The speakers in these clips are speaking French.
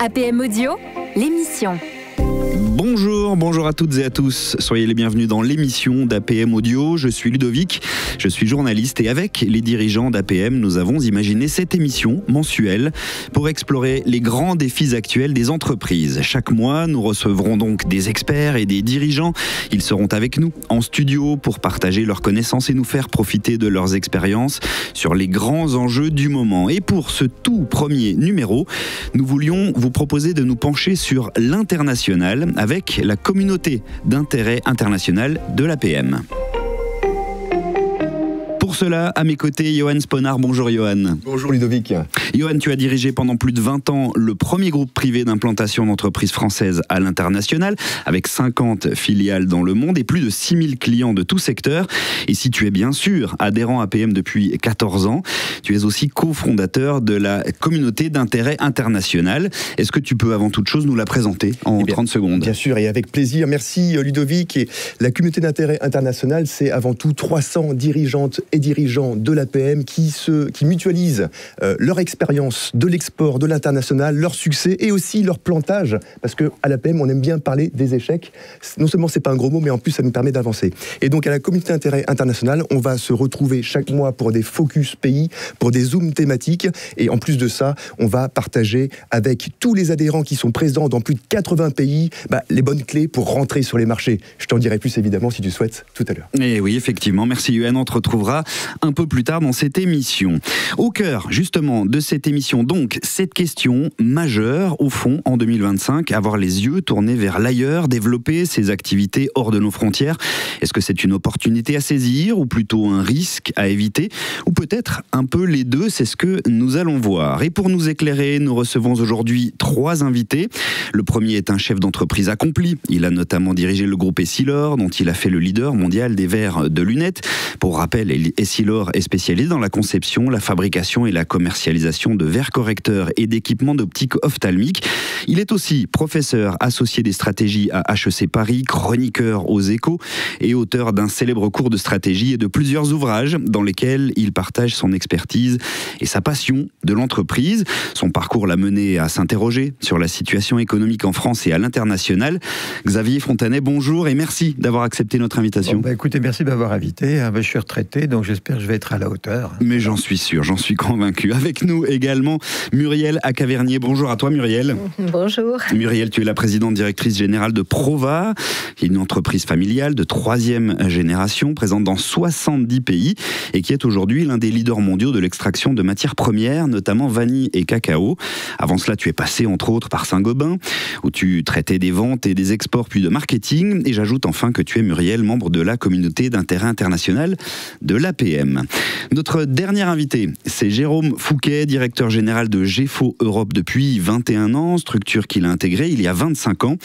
APM Audio, l'émission. Bonjour à toutes et à tous. Soyez les bienvenus dans l'émission d'APM Audio. Je suis Ludovic, je suis journaliste et avec les dirigeants d'APM, nous avons imaginé cette émission mensuelle pour explorer les grands défis actuels des entreprises. Chaque mois, nous recevrons donc des experts et des dirigeants. Ils seront avec nous en studio pour partager leurs connaissances et nous faire profiter de leurs expériences sur les grands enjeux du moment. Et pour ce tout premier numéro, nous voulions vous proposer de nous pencher sur l'international avec la communauté d'intérêt international de l'APM. Pour cela, à mes côtés, Johan Sponard. Bonjour Johan. Bonjour Ludovic. Johan, tu as dirigé pendant plus de 20 ans le premier groupe privé d'implantation d'entreprises françaises à l'international, avec 50 filiales dans le monde et plus de 6000 clients de tout secteur. Et si tu es bien sûr adhérent APM depuis 14 ans, tu es aussi cofondateur de la communauté d'intérêt international. Est-ce que tu peux avant toute chose nous la présenter en 30 secondes ? Bien sûr, et avec plaisir. Merci Ludovic. Et la communauté d'intérêt international, c'est avant tout 300 dirigeantes et dirigeants de l'APM qui mutualisent leur expérience de l'export, de l'international, leur succès et aussi leur plantage. Parce qu'à l'APM, on aime bien parler des échecs. Non seulement c'est pas un gros mot, mais en plus ça nous permet d'avancer. Et donc à la communauté d'intérêt international, on va se retrouver chaque mois pour des focus pays, pour des zooms thématiques. Et en plus de ça, on va partager avec tous les adhérents qui sont présents dans plus de 80 pays les bonnes clés pour rentrer sur les marchés. Je t'en dirai plus évidemment si tu souhaites tout à l'heure. Et oui, effectivement. Merci Yuan. On te retrouvera un peu plus tard dans cette émission. Au cœur, justement, de cette émission, donc, cette question majeure, au fond, en 2025, avoir les yeux tournés vers l'ailleurs, développer ses activités hors de nos frontières. Est-ce que c'est une opportunité à saisir ou plutôt un risque à éviter ? Ou peut-être un peu les deux, c'est ce que nous allons voir. Et pour nous éclairer, nous recevons aujourd'hui 3 invités. Le premier est un chef d'entreprise accompli. Il a notamment dirigé le groupe Essilor, dont il a fait le leader mondial des verres de lunettes. Pour rappel, Essilor est spécialisé dans la conception, la fabrication et la commercialisation de verres correcteurs et d'équipements d'optique ophtalmique. Il est aussi professeur associé des stratégies à HEC Paris, chroniqueur aux Échos et auteur d'un célèbre cours de stratégie et de plusieurs ouvrages dans lesquels il partage son expertise et sa passion de l'entreprise. Son parcours l'a mené à s'interroger sur la situation économique en France et à l'international. Xavier Fontanet, bonjour et merci d'avoir accepté notre invitation. Écoutez, merci de m'avoir invité. Je suis retraité, donc j'espère que je vais être à la hauteur. Mais j'en suis sûr, j'en suis convaincu. Avec nous également Muriel Acavernier. Bonjour à toi Muriel. Bonjour. Muriel, tu es la présidente directrice générale de Prova, qui est une entreprise familiale de 3e génération, présente dans 70 pays et qui est aujourd'hui l'un des leaders mondiaux de l'extraction de matières premières, notamment vanille et cacao. Avant cela, tu es passé entre autres par Saint-Gobain, où tu traitais des ventes et des exports, puis de marketing. Et j'ajoute enfin que tu es Muriel, membre de la communauté d'intérêt international de l'APM. Notre dernier invité, c'est Jérôme Fouquet, directeur général de GEFO Europe depuis 21 ans, structure qu'il a intégrée il y a 25 ans.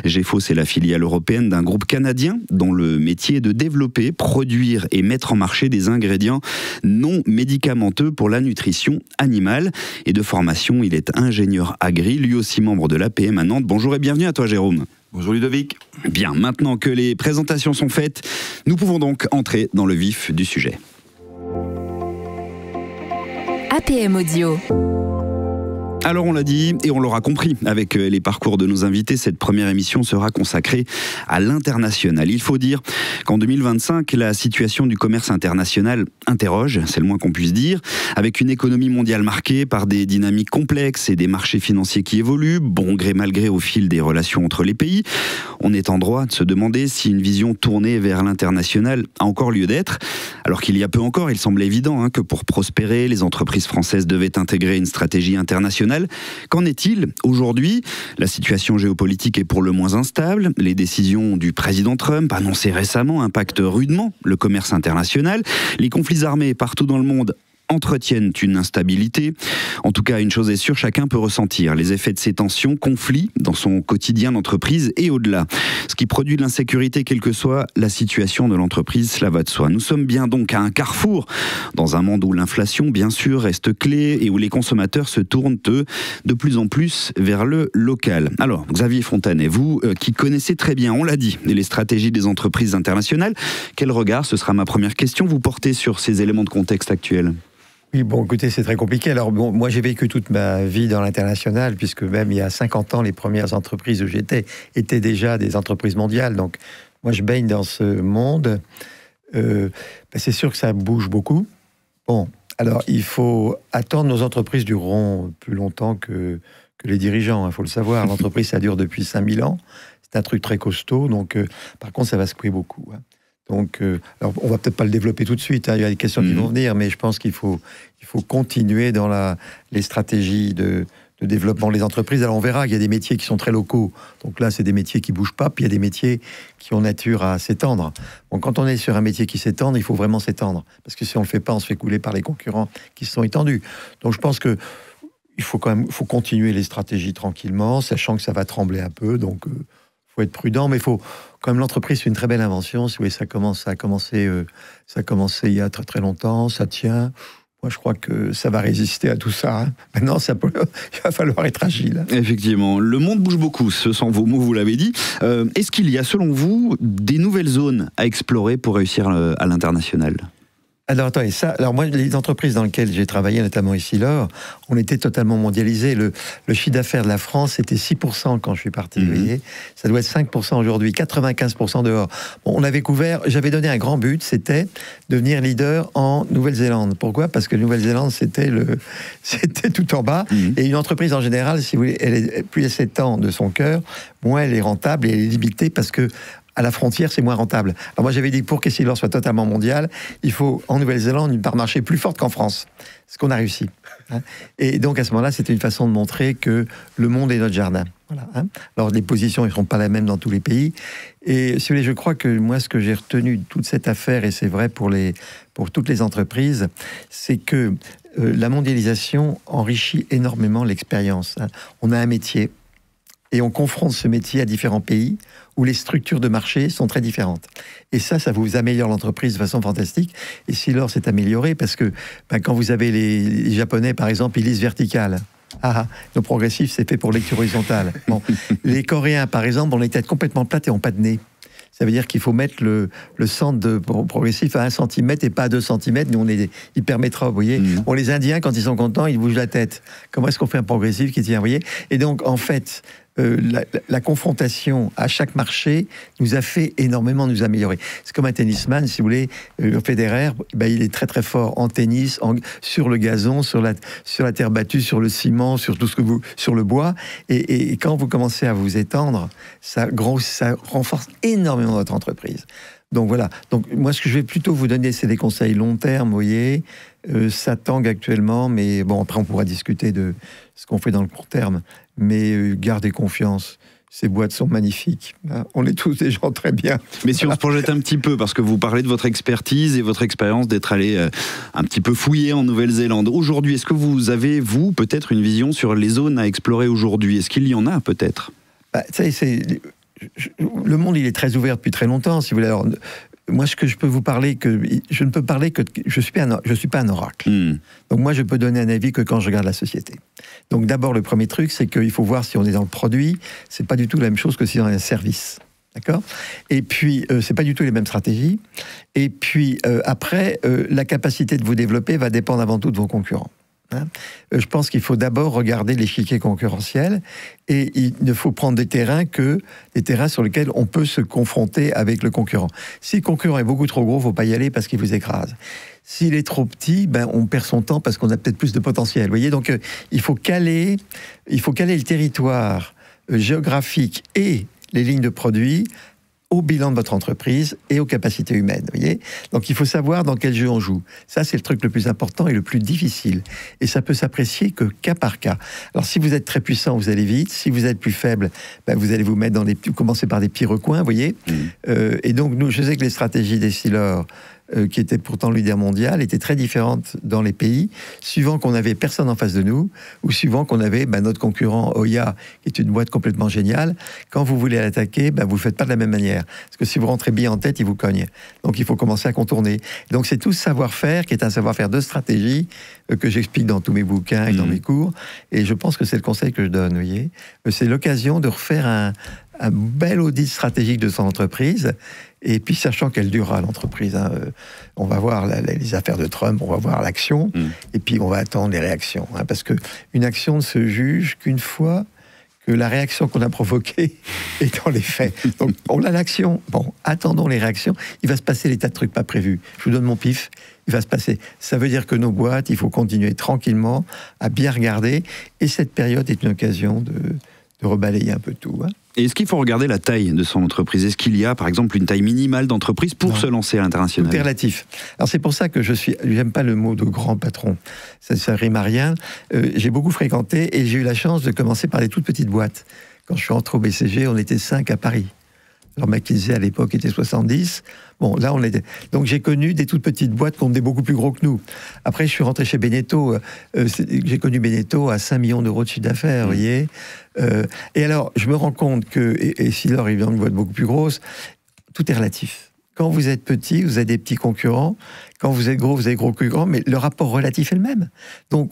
GEFO, c'est la filiale européenne d'un groupe canadien dont le métier est de développer, produire et mettre en marché des ingrédients non médicamenteux pour la nutrition animale. Et de formation, il est ingénieur agri, lui aussi membre de l'APM à Nantes. Bonjour et bienvenue à toi Jérôme. Bonjour Ludovic. Bien, maintenant que les présentations sont faites, nous pouvons donc entrer dans le vif du sujet. APM Audio. Alors on l'a dit et on l'aura compris avec les parcours de nos invités, cette première émission sera consacrée à l'international. Il faut dire qu'en 2025, la situation du commerce international interroge, c'est le moins qu'on puisse dire, avec une économie mondiale marquée par des dynamiques complexes et des marchés financiers qui évoluent, bon gré mal gré au fil des relations entre les pays. On est en droit de se demander si une vision tournée vers l'international a encore lieu d'être, alors qu'il y a peu encore, il semblait évident que pour prospérer, les entreprises françaises devaient intégrer une stratégie internationale. Qu'en est-il aujourd'hui ? La situation géopolitique est pour le moins instable. Les décisions du président Trump, annoncées récemment, impactent rudement le commerce international. Les conflits armés partout dans le monde entretiennent une instabilité. En tout cas, une chose est sûre, chacun peut ressentir les effets de ces tensions, conflits dans son quotidien d'entreprise et au-delà. Ce qui produit de l'insécurité, quelle que soit la situation de l'entreprise, cela va de soi. Nous sommes bien donc à un carrefour, dans un monde où l'inflation, bien sûr, reste clé et où les consommateurs se tournent, eux, de plus en plus vers le local. Alors, Xavier Fontanet, vous qui connaissez très bien, on l'a dit, les stratégies des entreprises internationales, quel regard, ce sera ma première question, vous portez sur ces éléments de contexte actuels ? Oui, bon, écoutez, c'est très compliqué. Alors, bon, moi, j'ai vécu toute ma vie dans l'international, puisque même il y a 50 ans, les premières entreprises où j'étais étaient déjà des entreprises mondiales. Donc, moi, je baigne dans ce monde. C'est sûr que ça bouge beaucoup. Bon, alors, il faut attendre. Nos entreprises dureront plus longtemps que les dirigeants, il faut le savoir. L'entreprise, ça dure depuis 5000 ans. C'est un truc très costaud. Donc, par contre, ça va secouer beaucoup. Donc, alors on va peut-être pas le développer tout de suite, il y a des questions qui vont venir, mais je pense qu'il faut continuer dans les stratégies de développement des entreprises. Alors on verra qu'il y a des métiers qui sont très locaux, donc là c'est des métiers qui bougent pas, puis il y a des métiers qui ont nature à s'étendre. Bon, quand on est sur un métier qui s'étend, il faut vraiment s'étendre, parce que si on le fait pas, on se fait couler par les concurrents qui se sont étendus. Donc je pense que il faut continuer les stratégies tranquillement, sachant que ça va trembler un peu, donc faut être prudent, mais il faut quand même. L'entreprise, c'est une très belle invention. Si vous voyez, ça a commencé il y a très très longtemps. Ça tient. Moi, je crois que ça va résister à tout ça. Maintenant, il va falloir être agile. Effectivement, le monde bouge beaucoup. Ce sont vos mots, vous l'avez dit. Est-ce qu'il y a, selon vous, des nouvelles zones à explorer pour réussir à l'international ? Alors, attendez, alors moi, les entreprises dans lesquelles j'ai travaillé, notamment ici, on était totalement mondialisés. Le chiffre d'affaires de la France, c'était 6% quand je suis parti, vous voyez. Ça doit être 5% aujourd'hui, 95% dehors. Bon, on avait couvert, j'avais donné un grand but, c'était devenir leader en Nouvelle-Zélande. Pourquoi ? Parce que Nouvelle-Zélande, c'était tout en bas. Et une entreprise, en général, si vous voulez, plus elle s'étend de son cœur, moins elle est rentable et elle est limitée parce que à la frontière, c'est moins rentable. Alors moi, j'avais dit que pour qu'Essilor soit totalement mondial, il faut, en Nouvelle-Zélande, une part marché plus forte qu'en France. Ce qu'on a réussi. Et donc, à ce moment-là, c'était une façon de montrer que le monde est notre jardin. Voilà, Alors, les positions ne seront pas les mêmes dans tous les pays. Et si vous voulez, je crois que moi, ce que j'ai retenu de toute cette affaire, et c'est vrai pour toutes les entreprises, c'est que la mondialisation enrichit énormément l'expérience. On a un métier, et on confronte ce métier à différents pays où les structures de marché sont très différentes. Et ça vous améliore l'entreprise de façon fantastique. Et Essilor s'est amélioré parce que quand vous avez les Japonais, par exemple, ils lisent vertical. Nos progressifs, c'est fait pour lecture horizontale. Bon. Les Coréens, par exemple, ont les têtes complètement plates et n'ont pas de nez. Ça veut dire qu'il faut mettre le centre de progressif à 1 cm et pas à 2 cm. Nous, on est hypermétropes, vous voyez. Bon, les Indiens, quand ils sont contents, ils bougent la tête. Comment est-ce qu'on fait un progressif qui tient, vous voyez ? Et donc, en fait, la confrontation à chaque marché nous a fait énormément nous améliorer. C'est comme un tennisman, si vous voulez, Federer, il est très très fort en tennis, sur le gazon, sur la terre battue, sur le ciment, sur tout sur le bois. Et quand vous commencez à vous étendre, ça renforce énormément votre entreprise. Donc voilà. Donc moi, ce que je vais plutôt vous donner, c'est des conseils long terme, vous voyez. Ça tangue actuellement, mais bon, après on pourra discuter de ce qu'on fait dans le court terme. Mais gardez confiance. Ces boîtes sont magnifiques. On est tous des gens très bien. Mais si on se projette un petit peu, parce que vous parlez de votre expertise et votre expérience d'être allé un petit peu fouiller en Nouvelle-Zélande. Aujourd'hui, est-ce que vous avez, vous, peut-être une vision sur les zones à explorer aujourd'hui ? Est-ce qu'il y en a, peut-être ? Le monde, il est très ouvert depuis très longtemps, si vous voulez. Alors, moi, ce que je peux vous parler, je ne peux parler que je suis pas un oracle. Donc moi, je peux donner un avis que quand je regarde la société. Donc d'abord, le premier truc, c'est qu'il faut voir si on est dans le produit. C'est pas du tout la même chose que si on est dans un service. D'accord ? Et puis, c'est pas du tout les mêmes stratégies. Et puis, après, la capacité de vous développer va dépendre avant tout de vos concurrents. Je pense qu'il faut d'abord regarder l'échiquier concurrentiel et il ne faut prendre des terrains sur lesquels on peut se confronter avec le concurrent. Si le concurrent est beaucoup trop gros, il ne faut pas y aller parce qu'il vous écrase. S'il est trop petit, on perd son temps parce qu'on a peut-être plus de potentiel. Vous voyez, donc il faut caler le territoire géographique et les lignes de produits au bilan de votre entreprise et aux capacités humaines, vous voyez. Donc il faut savoir dans quel jeu on joue. Ça, c'est le truc le plus important et le plus difficile. Et ça peut s'apprécier que cas par cas. Alors si vous êtes très puissant, vous allez vite. Si vous êtes plus faible, vous allez vous mettre vous commencez par des petits recoins, vous voyez. Et donc nous, je sais que les stratégies d'Essilor, qui était pourtant le leader mondial, étaient très différentes dans les pays, suivant qu'on avait personne en face de nous, ou suivant qu'on avait notre concurrent Oya, qui est une boîte complètement géniale. Quand vous voulez l'attaquer, vous ne le faites pas de la même manière. Parce que si vous rentrez bien en tête, il vous cogne. Donc il faut commencer à contourner. Donc c'est tout ce savoir-faire, qui est un savoir-faire de stratégie, que j'explique dans tous mes bouquins et dans mes cours. Et je pense que c'est le conseil que je donne, vous voyez. C'est l'occasion de refaire un bel audit stratégique de son entreprise, et puis sachant qu'elle durera, l'entreprise. On va voir les affaires de Trump, on va voir l'action, et puis on va attendre les réactions. Parce qu'une action ne se juge qu'une fois que la réaction qu'on a provoquée est dans les faits. Donc on a l'action, bon, attendons les réactions, il va se passer des tas de trucs pas prévus. Je vous donne mon pif, il va se passer. Ça veut dire que nos boîtes, il faut continuer tranquillement à bien regarder, et cette période est une occasion de rebalayer un peu tout. Et est-ce qu'il faut regarder la taille de son entreprise ? Est-ce qu'il y a, par exemple, une taille minimale d'entreprise pour se lancer à l'international ? Tout est relatif. Alors c'est pour ça que j'aime pas le mot de grand patron. Ça rime à rien. J'ai beaucoup fréquenté et j'ai eu la chance de commencer par des toutes petites boîtes. Quand je suis rentré au BCG, on était 5 à Paris. Alors McKinsey à l'époque était 70. Bon, là on était. Donc j'ai connu des toutes petites boîtes qui ont des beaucoup plus gros que nous. Après je suis rentré chez Beneteau. J'ai connu Beneteau à 5 millions d'euros de chiffre d'affaires, vous voyez. Et alors je me rends compte que, et Silor évidemment une boîte beaucoup plus grosse, tout est relatif. Quand vous êtes petit, vous avez des petits concurrents. Quand vous êtes gros, vous avez gros concurrents. Mais le rapport relatif est le même. Donc,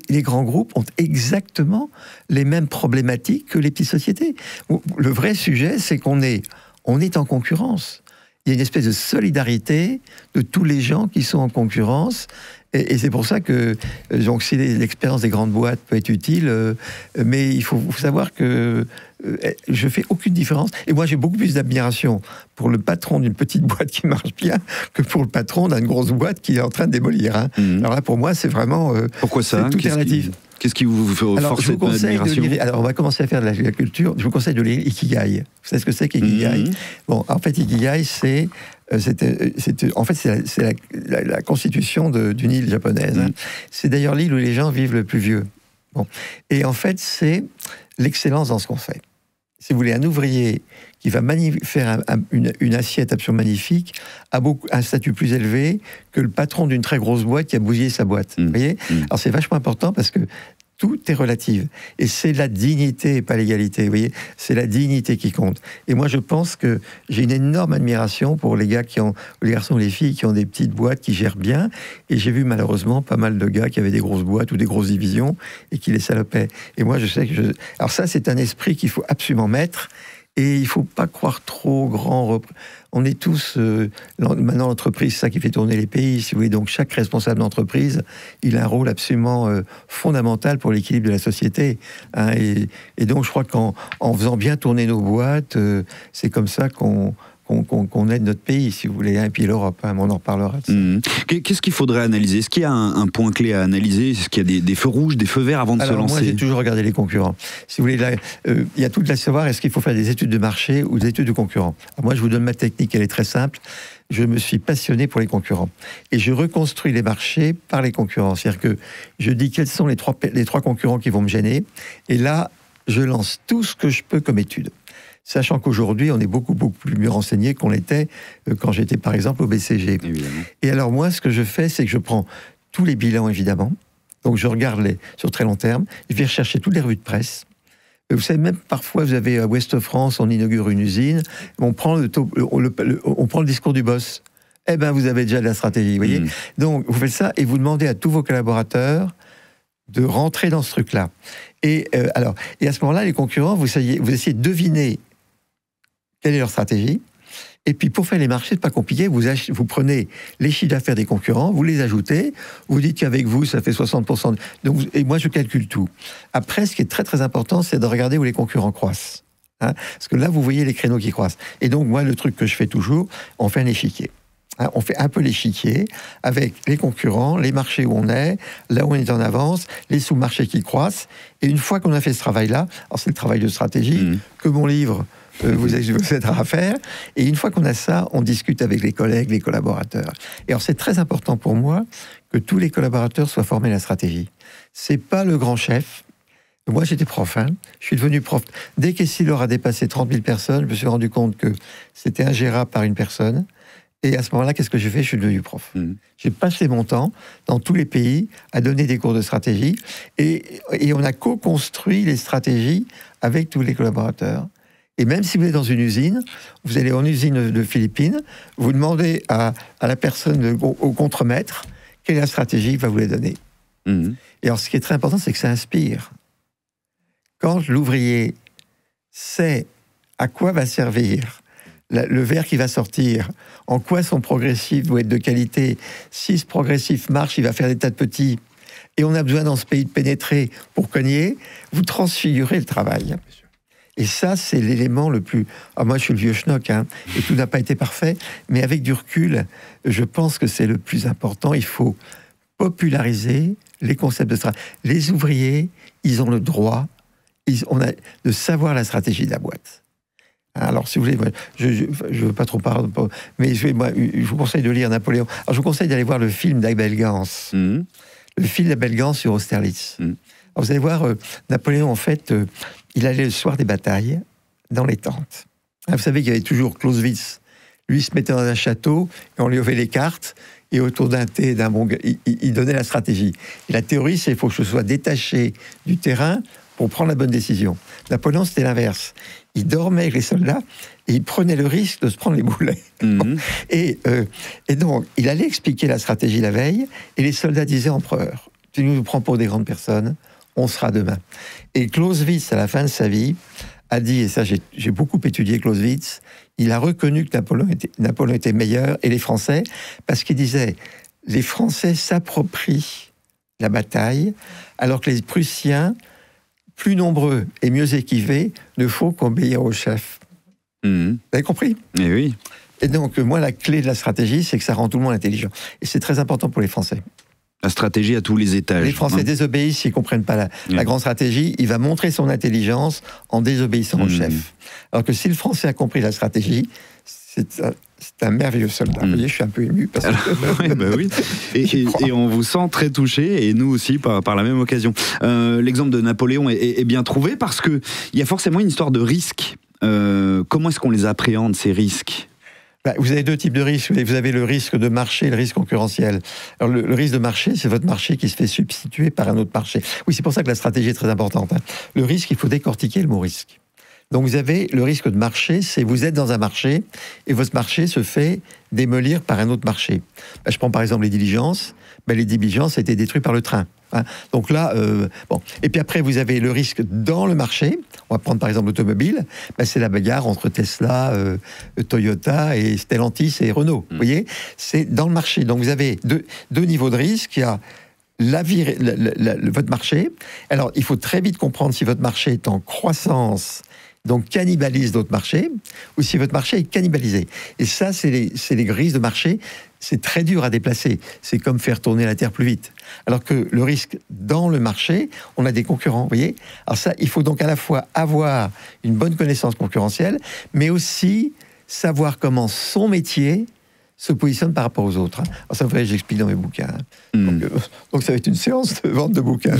les grands groupes ont exactement les mêmes problématiques que les petites sociétés. Le vrai sujet, c'est qu'on est en concurrence. Il y a une espèce de solidarité de tous les gens qui sont en concurrence. Et c'est pour ça que, donc, si l'expérience des grandes boîtes peut être utile, mais il faut savoir que je fais aucune différence. Et moi, j'ai beaucoup plus d'admiration pour le patron d'une petite boîte qui marche bien que pour le patron d'une grosse boîte qui est en train de démolir. Alors là, pour moi, c'est vraiment... Pourquoi ça ? Tout est relatif. Qu'est-ce qui vous fait forcer cette admiration ? Alors, on va commencer à faire de la culture. Je vous conseille de lire Ikigai. Vous savez ce que c'est qu'Ikigai ? Bon, en fait, Ikigai, c'est la constitution d'une île japonaise. C'est d'ailleurs l'île où les gens vivent le plus vieux. Bon. Et en fait, c'est l'excellence dans ce qu'on fait. Si vous voulez, un ouvrier qui va faire une assiette absolument magnifique a un statut plus élevé que le patron d'une très grosse boîte qui a bousillé sa boîte. Vous voyez ? Alors c'est vachement important parce que tout est relatif. Et c'est la dignité et pas l'égalité. Vous voyez ? C'est la dignité qui compte. Et moi, je pense que j'ai une énorme admiration pour les gars les garçons ou les filles qui ont des petites boîtes, qui gèrent bien. Et j'ai vu malheureusement pas mal de gars qui avaient des grosses boîtes ou des grosses divisions et qui les salopaient. Et moi, je sais que alors ça, c'est un esprit qu'il faut absolument mettre. Et il ne faut pas croire trop grand. On est tous... maintenant, l'entreprise, c'est ça qui fait tourner les pays, si vous voulez. Donc, chaque responsable d'entreprise, il a un rôle absolument fondamental pour l'équilibre de la société. Et donc, je crois qu'en faisant bien tourner nos boîtes, c'est comme ça qu'on aide notre pays, si vous voulez, et puis l'Europe, on en reparlera de ça. Qu'est-ce qu'il faudrait analyser ? Est-ce qu'il y a un point clé à analyser ? Est-ce qu'il y a des feux rouges, des feux verts avant de se lancer ? Moi, j'ai toujours regardé les concurrents. Si vous voulez, il y a tout à savoir, est-ce qu'il faut faire des études de marché ou des études de concurrents ? Alors moi, je vous donne ma technique, elle est très simple. Je me suis passionné pour les concurrents. Et je reconstruis les marchés par les concurrents. C'est-à-dire que je dis quels sont les trois concurrents qui vont me gêner. Et là, je lance tout ce que je peux comme étude. Sachant qu'aujourd'hui, on est beaucoup plus mieux renseigné qu'on l'était quand j'étais, par exemple, au BCG. Évidemment. Et alors, moi, ce que je fais, c'est que je prends tous les bilans, évidemment. Donc, je regarde sur très long terme. Je vais rechercher toutes les revues de presse. Vous savez, même parfois, vous avez à Ouest-France, on inaugure une usine, on prend le discours du boss. Eh bien, vous avez déjà de la stratégie, vous voyez. Donc, vous faites ça et vous demandez à tous vos collaborateurs de rentrer dans ce truc-là. Et à ce moment-là, les concurrents, vous essayez de deviner quelle est leur stratégie. Et puis, pour faire les marchés, c'est pas compliqué. Vous prenez les chiffres d'affaires des concurrents, vous les ajoutez, vous dites qu'avec vous, ça fait 60%. Et moi, je calcule tout. Après, ce qui est très, très important, c'est de regarder où les concurrents croissent. Parce que là, vous voyez les créneaux qui croissent. Et donc, moi, le truc que je fais toujours, on fait un échiquier. On fait un peu l'échiquier avec les concurrents, les marchés où on est, là où on est en avance, les sous-marchés qui croissent. Et une fois qu'on a fait ce travail-là, alors c'est le travail de stratégie que mon livre vous aidera à faire. Et une fois qu'on a ça, on discute avec les collègues, les collaborateurs. Et alors c'est très important pour moi que tous les collaborateurs soient formés à la stratégie. C'est pas le grand chef. Moi, j'étais prof, je suis devenu prof. Dès qu'Essilor a dépassé 30 000 personnes, je me suis rendu compte que c'était ingérable par une personne. Et à ce moment-là, qu'est-ce que j'ai fait ? Je suis devenu prof. J'ai passé mon temps dans tous les pays à donner des cours de stratégie et on a co-construit les stratégies avec tous les collaborateurs. Et même si vous êtes dans une usine, vous allez en usine de Philippines, vous demandez à la personne, au contremaître, quelle est la stratégie, il va vous la donner. Et alors, ce qui est très important, c'est que ça inspire. Quand l'ouvrier sait à quoi va servir le verre qui va sortir, en quoi son progressif doit être de qualité. Si ce progressif marche, il va faire des tas de petits, et on a besoin dans ce pays de pénétrer pour cogner, vous transfigurez le travail. Et ça, c'est l'élément le plus... Ah, moi, je suis le vieux schnock, hein, et tout n'a pas été parfait, mais avec du recul, je pense que c'est le plus important. Il faut populariser les concepts de stratégie. Les ouvriers, ils ont le droit de savoir la stratégie de la boîte. Alors, si vous voulez, je ne veux pas trop parler, mais je vous conseille de lire Napoléon. Alors, je vous conseille d'aller voir le film d'Abel Gans. Le film d'Abel Gans sur Austerlitz. Alors, vous allez voir, Napoléon, en fait, il allait le soir des batailles dans les tentes. Vous savez qu'il y avait toujours Clausewitz. Lui, il se mettait dans un château, et on lui ouvrait les cartes, et autour d'un thé, d'un bon... il donnait la stratégie. Et la théorie, c'est qu'il faut que je sois détaché du terrain pour prendre la bonne décision. Napoléon, c'était l'inverse. Il dormait avec les soldats et il prenait le risque de se prendre les boulets. Et donc, il allait expliquer la stratégie la veille, et les soldats disaient, empereur, tu nous prends pour des grandes personnes, on sera demain. Et Clausewitz, à la fin de sa vie, a dit, et ça j'ai beaucoup étudié Clausewitz, il a reconnu que Napoléon était meilleur, et les Français, parce qu'il disait, les Français s'approprient la bataille, alors que les Prussiens, plus nombreux et mieux équipés, ne faut qu'obéir au chef. Vous avez compris ? Eh oui. Et donc, moi, la clé de la stratégie, c'est que ça rend tout le monde intelligent. Et c'est très important pour les Français. La stratégie à tous les étages. Les Français désobéissent s'ils ne comprennent pas la grande stratégie. Il va montrer son intelligence en désobéissant au chef. Alors que si le Français a compris la stratégie, c'est un merveilleux soldat. Vous voyez, je suis un peu ému. Parce que... oui. Et on vous sent très touché, et nous aussi par la même occasion. L'exemple de Napoléon est bien trouvé, parce qu'il y a forcément une histoire de risque. Comment est-ce qu'on les appréhende, ces risques ? Vous avez deux types de risques. Vous avez le risque de marché et le risque concurrentiel. Alors, le risque de marché, c'est votre marché qui se fait substituer par un autre marché. Oui, c'est pour ça que la stratégie est très importante. Le risque, il faut décortiquer le mot risque. Donc, vous avez le risque de marché, c'est vous êtes dans un marché et votre marché se fait démolir par un autre marché. Je prends par exemple les diligences. Les diligences étaient détruites par le train. Donc là, bon. Et puis après, vous avez le risque dans le marché. On va prendre par exemple l'automobile. C'est la bagarre entre Tesla, Toyota et Stellantis et Renault. Vous voyez, c'est dans le marché. Donc vous avez deux niveaux de risque. Il y a votre marché. Alors, il faut très vite comprendre si votre marché est en croissance, donc cannibalise d'autres marchés, ou si votre marché est cannibalisé. Et ça, c'est les grilles de marché. C'est très dur à déplacer. C'est comme faire tourner la Terre plus vite. Alors que le risque dans le marché, on a des concurrents, vous voyez. Alors ça, il faut donc à la fois avoir une bonne connaissance concurrentielle, mais aussi savoir comment son métier se positionne par rapport aux autres. Alors ça, j'explique dans mes bouquins. Donc ça va être une séance de vente de bouquins.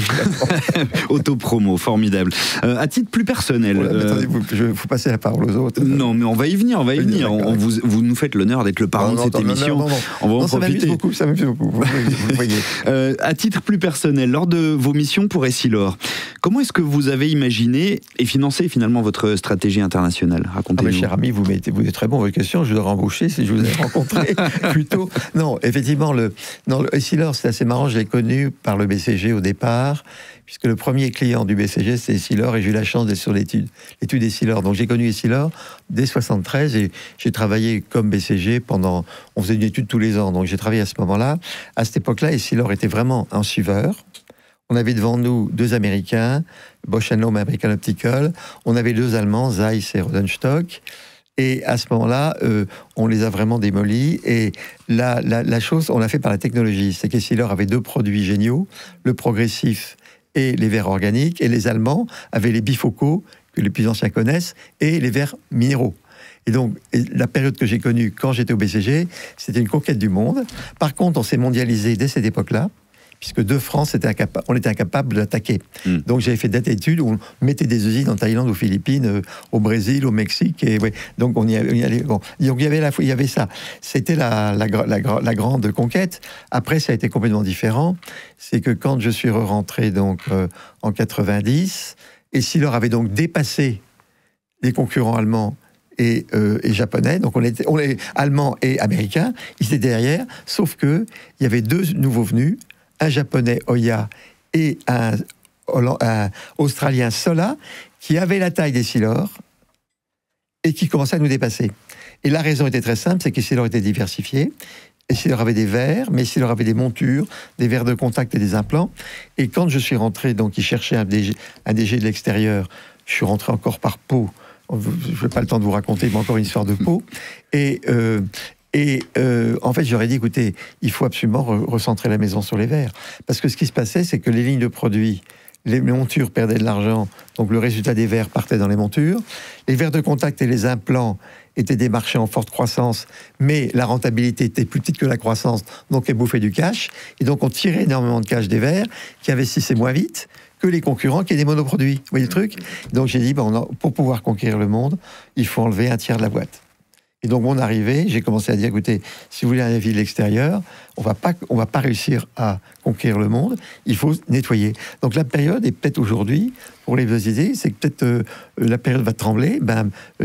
Autopromo, formidable. À titre plus personnel... Attendez, il faut passer la parole aux autres. Non, mais on va y venir. Vous nous faites l'honneur d'être le parrain de cette émission. Non. On va en profiter. Ça m'amuse beaucoup. Vous voyez. À titre plus personnel, lors de vos missions pour Essilor, comment est-ce que vous avez imaginé et financé finalement votre stratégie internationale ? Racontez-nous. Cher ami, vous êtes très bon. Votre question, je dois embaucher si je vous ai rencontré plutôt. Non, effectivement, Essilor, c'est assez marrant. Je l'ai connu par le BCG au départ, puisque le premier client du BCG, c'est Essilor, et j'ai eu la chance d'être sur l'étude Essilor. Donc j'ai connu Essilor dès 73, et j'ai travaillé comme BCG pendant... On faisait une étude tous les ans, donc j'ai travaillé à ce moment-là. À cette époque-là, Essilor était vraiment un suiveur. On avait devant nous deux Américains, Bausch & Lomb et American Optical. On avait deux Allemands, Zeiss et Rodenstock. Et à ce moment-là, on les a vraiment démolis. Et la chose, on l'a fait par la technologie. C'est qu'Essilor avait deux produits géniaux, le progressif et les verres organiques. Et les Allemands avaient les bifocaux, que les plus anciens connaissent, et les verres minéraux. Et donc, la période que j'ai connue quand j'étais au BCG, c'était une conquête du monde. Par contre, on s'est mondialisé dès cette époque-là, puisque de France, on était incapable d'attaquer. Donc j'avais fait des études où on mettait des usines en Thaïlande, aux Philippines, au Brésil, au Mexique, et ouais. Donc on y allait. Bon. Donc il y avait ça. C'était la grande conquête. Après, ça a été complètement différent. C'est que quand je suis rentré donc en 90, Essilor avait donc dépassé les concurrents allemands et japonais, donc on est allemands et américains. Ils étaient derrière, sauf que il y avait deux nouveaux venus. Un japonais, Oya, et un australien, Sola, qui avait la taille d'Essilor et qui commençaient à nous dépasser. Et la raison était très simple, c'est qu'Essilor était diversifié. Essilor avait des verres, mais Essilor avait des montures, des verres de contact et des implants. Et quand je suis rentré, donc ils cherchaient un DG de l'extérieur, je suis rentré encore par Pau. Je n'ai pas le temps de vous raconter, mais encore une histoire de Pau. Et en fait, j'aurais dit, écoutez, il faut absolument recentrer la maison sur les verres. Parce que ce qui se passait, c'est que les lignes de produits, les montures perdaient de l'argent, donc le résultat des verres partait dans les montures. Les verres de contact et les implants étaient des marchés en forte croissance, mais la rentabilité était plus petite que la croissance, donc elle bouffait du cash. Et donc on tirait énormément de cash des verres qui investissaient moins vite que les concurrents qui étaient des monoproduits. Vous voyez le truc? Donc j'ai dit, pour pouvoir conquérir le monde, il faut enlever un tiers de la boîte. Et donc, mon arrivée, j'ai commencé à dire, écoutez, si vous voulez un avis de l'extérieur, on va pas réussir à conquérir le monde, il faut nettoyer. Donc, la période est peut-être aujourd'hui, pour les deux idées, c'est que peut-être la période va trembler,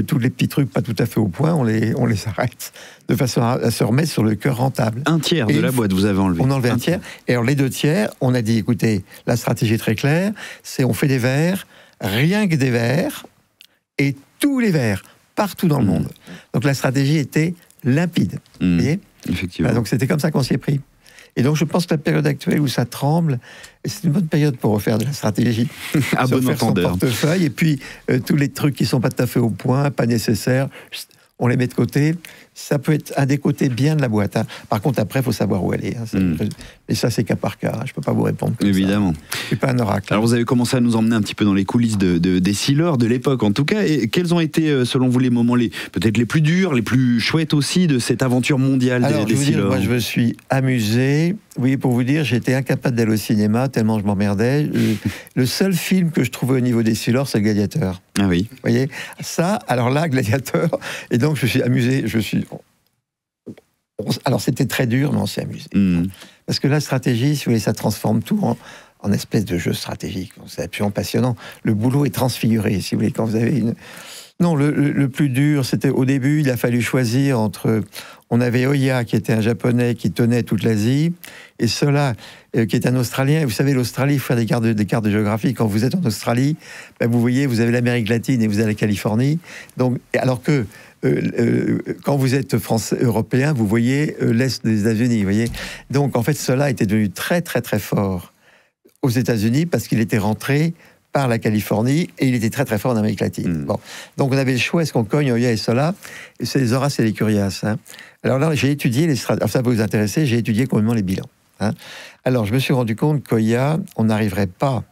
tous les petits trucs pas tout à fait au point, on les arrête, de façon à se remettre sur le cœur rentable. Un tiers de la boîte, vous avez enlevé. On a enlevé un tiers. Et alors, les 2 tiers, on a dit, écoutez, la stratégie est très claire, c'est on fait des verres, rien que des verres, et tous les verres, partout dans le monde. Donc la stratégie était limpide. Vous voyez ? Effectivement. Donc c'était comme ça qu'on s'y est pris. Et donc je pense que la période actuelle où ça tremble, c'est une bonne période pour refaire de la stratégie. À bon refaire son entendeur. portefeuille, et puis tous les trucs qui sont pas tout à fait au point, pas nécessaires, on les met de côté. Ça peut être un des côtés bien de la boîte. Hein. Par contre, après, il faut savoir où aller. Hein. Et ça, c'est cas par cas. Je ne peux pas vous répondre. Évidemment. Je suis pas un oracle. Alors, vous avez commencé à nous emmener un petit peu dans les coulisses d'Essilor, de l'époque en tout cas. Et quels ont été, selon vous, les moments peut-être les plus durs, les plus chouettes aussi de cette aventure mondiale d'Essilor? Moi, je me suis amusé. Oui, pour vous dire, j'étais incapable d'aller au cinéma tellement je m'emmerdais. Le seul film que je trouvais au niveau d'Essilor, c'est Gladiateur. Ah oui. Vous voyez, ça, alors là, Gladiateur. Et donc, je me suis amusé. Alors, c'était très dur, mais on s'est amusé. Parce que la stratégie, si vous voulez, ça transforme tout en espèce de jeu stratégique. C'est absolument passionnant. Le boulot est transfiguré, si vous voulez, quand vous avez une... Non, le plus dur, c'était au début, il a fallu choisir entre... On avait Oya, qui était un Japonais qui tenait toute l'Asie, et Sola, qui est un Australien. Et vous savez, l'Australie, il faut faire des cartes de géographie. Quand vous êtes en Australie, vous voyez, vous avez l'Amérique latine et vous avez la Californie. Donc, alors que quand vous êtes français, européen, vous voyez l'Est des États-Unis, vous voyez. Donc, en fait, Sola était devenu très, très, très fort aux États-Unis parce qu'il était rentré par la Californie, et il était très très fort en Amérique latine. Bon. Donc on avait le choix, est-ce qu'on cogne Oya et Sola? C'est les Horaces et les Curias. Hein. Alors là, j'ai étudié les stratégies, ça va vous intéresser, j'ai étudié complètement les bilans. Hein. Alors je me suis rendu compte qu'Oya, on n'arriverait pas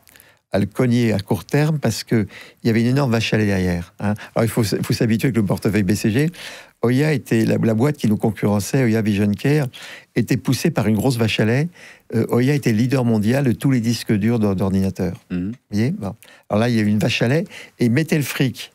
à le cogner à court terme parce qu'il y avait une énorme vache à lait derrière. Hein. Alors il faut s'habituer avec le portefeuille BCG. Oya était la boîte qui nous concurrençait, Oya Vision Care, était poussée par une grosse vache à lait. Oya était leader mondial de tous les disques durs d'ordinateurs. Vous voyez, bon. Alors là, il y avait une vache à lait, et il mettait le fric.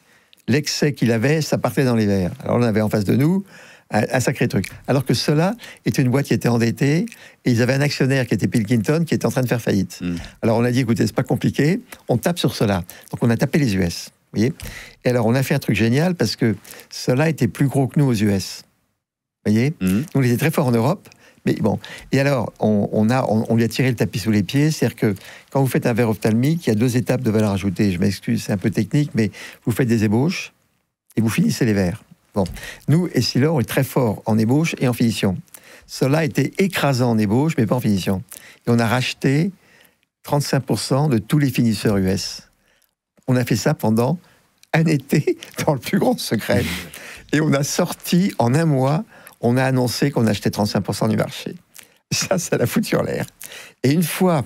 L'excès qu'il avait, ça partait dans les verres. Alors on avait en face de nous un sacré truc. Alors que cela était une boîte qui était endettée, et ils avaient un actionnaire qui était Pilkington, qui était en train de faire faillite. Alors on a dit, écoutez, c'est pas compliqué, on tape sur cela. Donc on a tapé les US. Vous voyez. Et alors, on a fait un truc génial parce que cela était plus gros que nous aux US. Vous voyez. Nous, on était très fort en Europe. Mais bon. Et alors, on lui a tiré le tapis sous les pieds. C'est-à-dire que quand vous faites un verre ophtalmique, il y a 2 étapes de valeur ajoutée. Je m'excuse, c'est un peu technique, mais vous faites des ébauches et vous finissez les verres. Bon. Nous, Essilor, on est très fort en ébauche et en finition. Cela était écrasant en ébauche, mais pas en finition. Et on a racheté 35% de tous les finisseurs US. On a fait ça pendant un été, dans le plus grand secret. Et on a sorti, en un mois, on a annoncé qu'on achetait 35% du marché. Ça l'a foutu en l'air. Et une fois,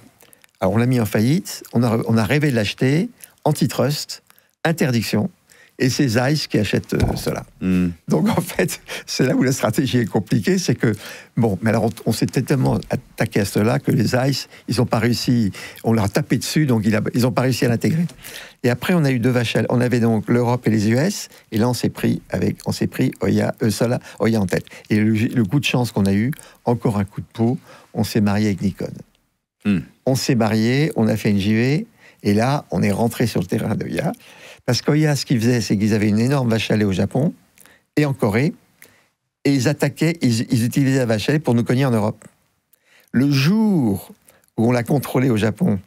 alors on l'a mis en faillite, on a rêvé de l'acheter, antitrust, interdiction, et c'est Zeiss qui achète cela. Donc en fait, c'est là où la stratégie est compliquée, c'est que, bon, mais alors on s'est tellement attaqué à cela que les Zeiss, ils n'ont pas réussi, on leur a tapé dessus, donc ils n'ont pas réussi à l'intégrer. Et après, on a eu 2 vaches à lait. On avait donc l'Europe et les US, et là on s'est pris Oya en tête. Et le coup de chance qu'on a eu, encore un coup de peau, on s'est marié avec Nikon. On s'est marié, on a fait une JV, et là, on est rentré sur le terrain d'Oya. Parce qu'Oya, ce qu'ils faisaient, c'est qu'ils avaient une énorme vache à lait au Japon et en Corée, et ils attaquaient, ils utilisaient la vache à lait pour nous cogner en Europe. Le jour où on l'a contrôlé au Japon,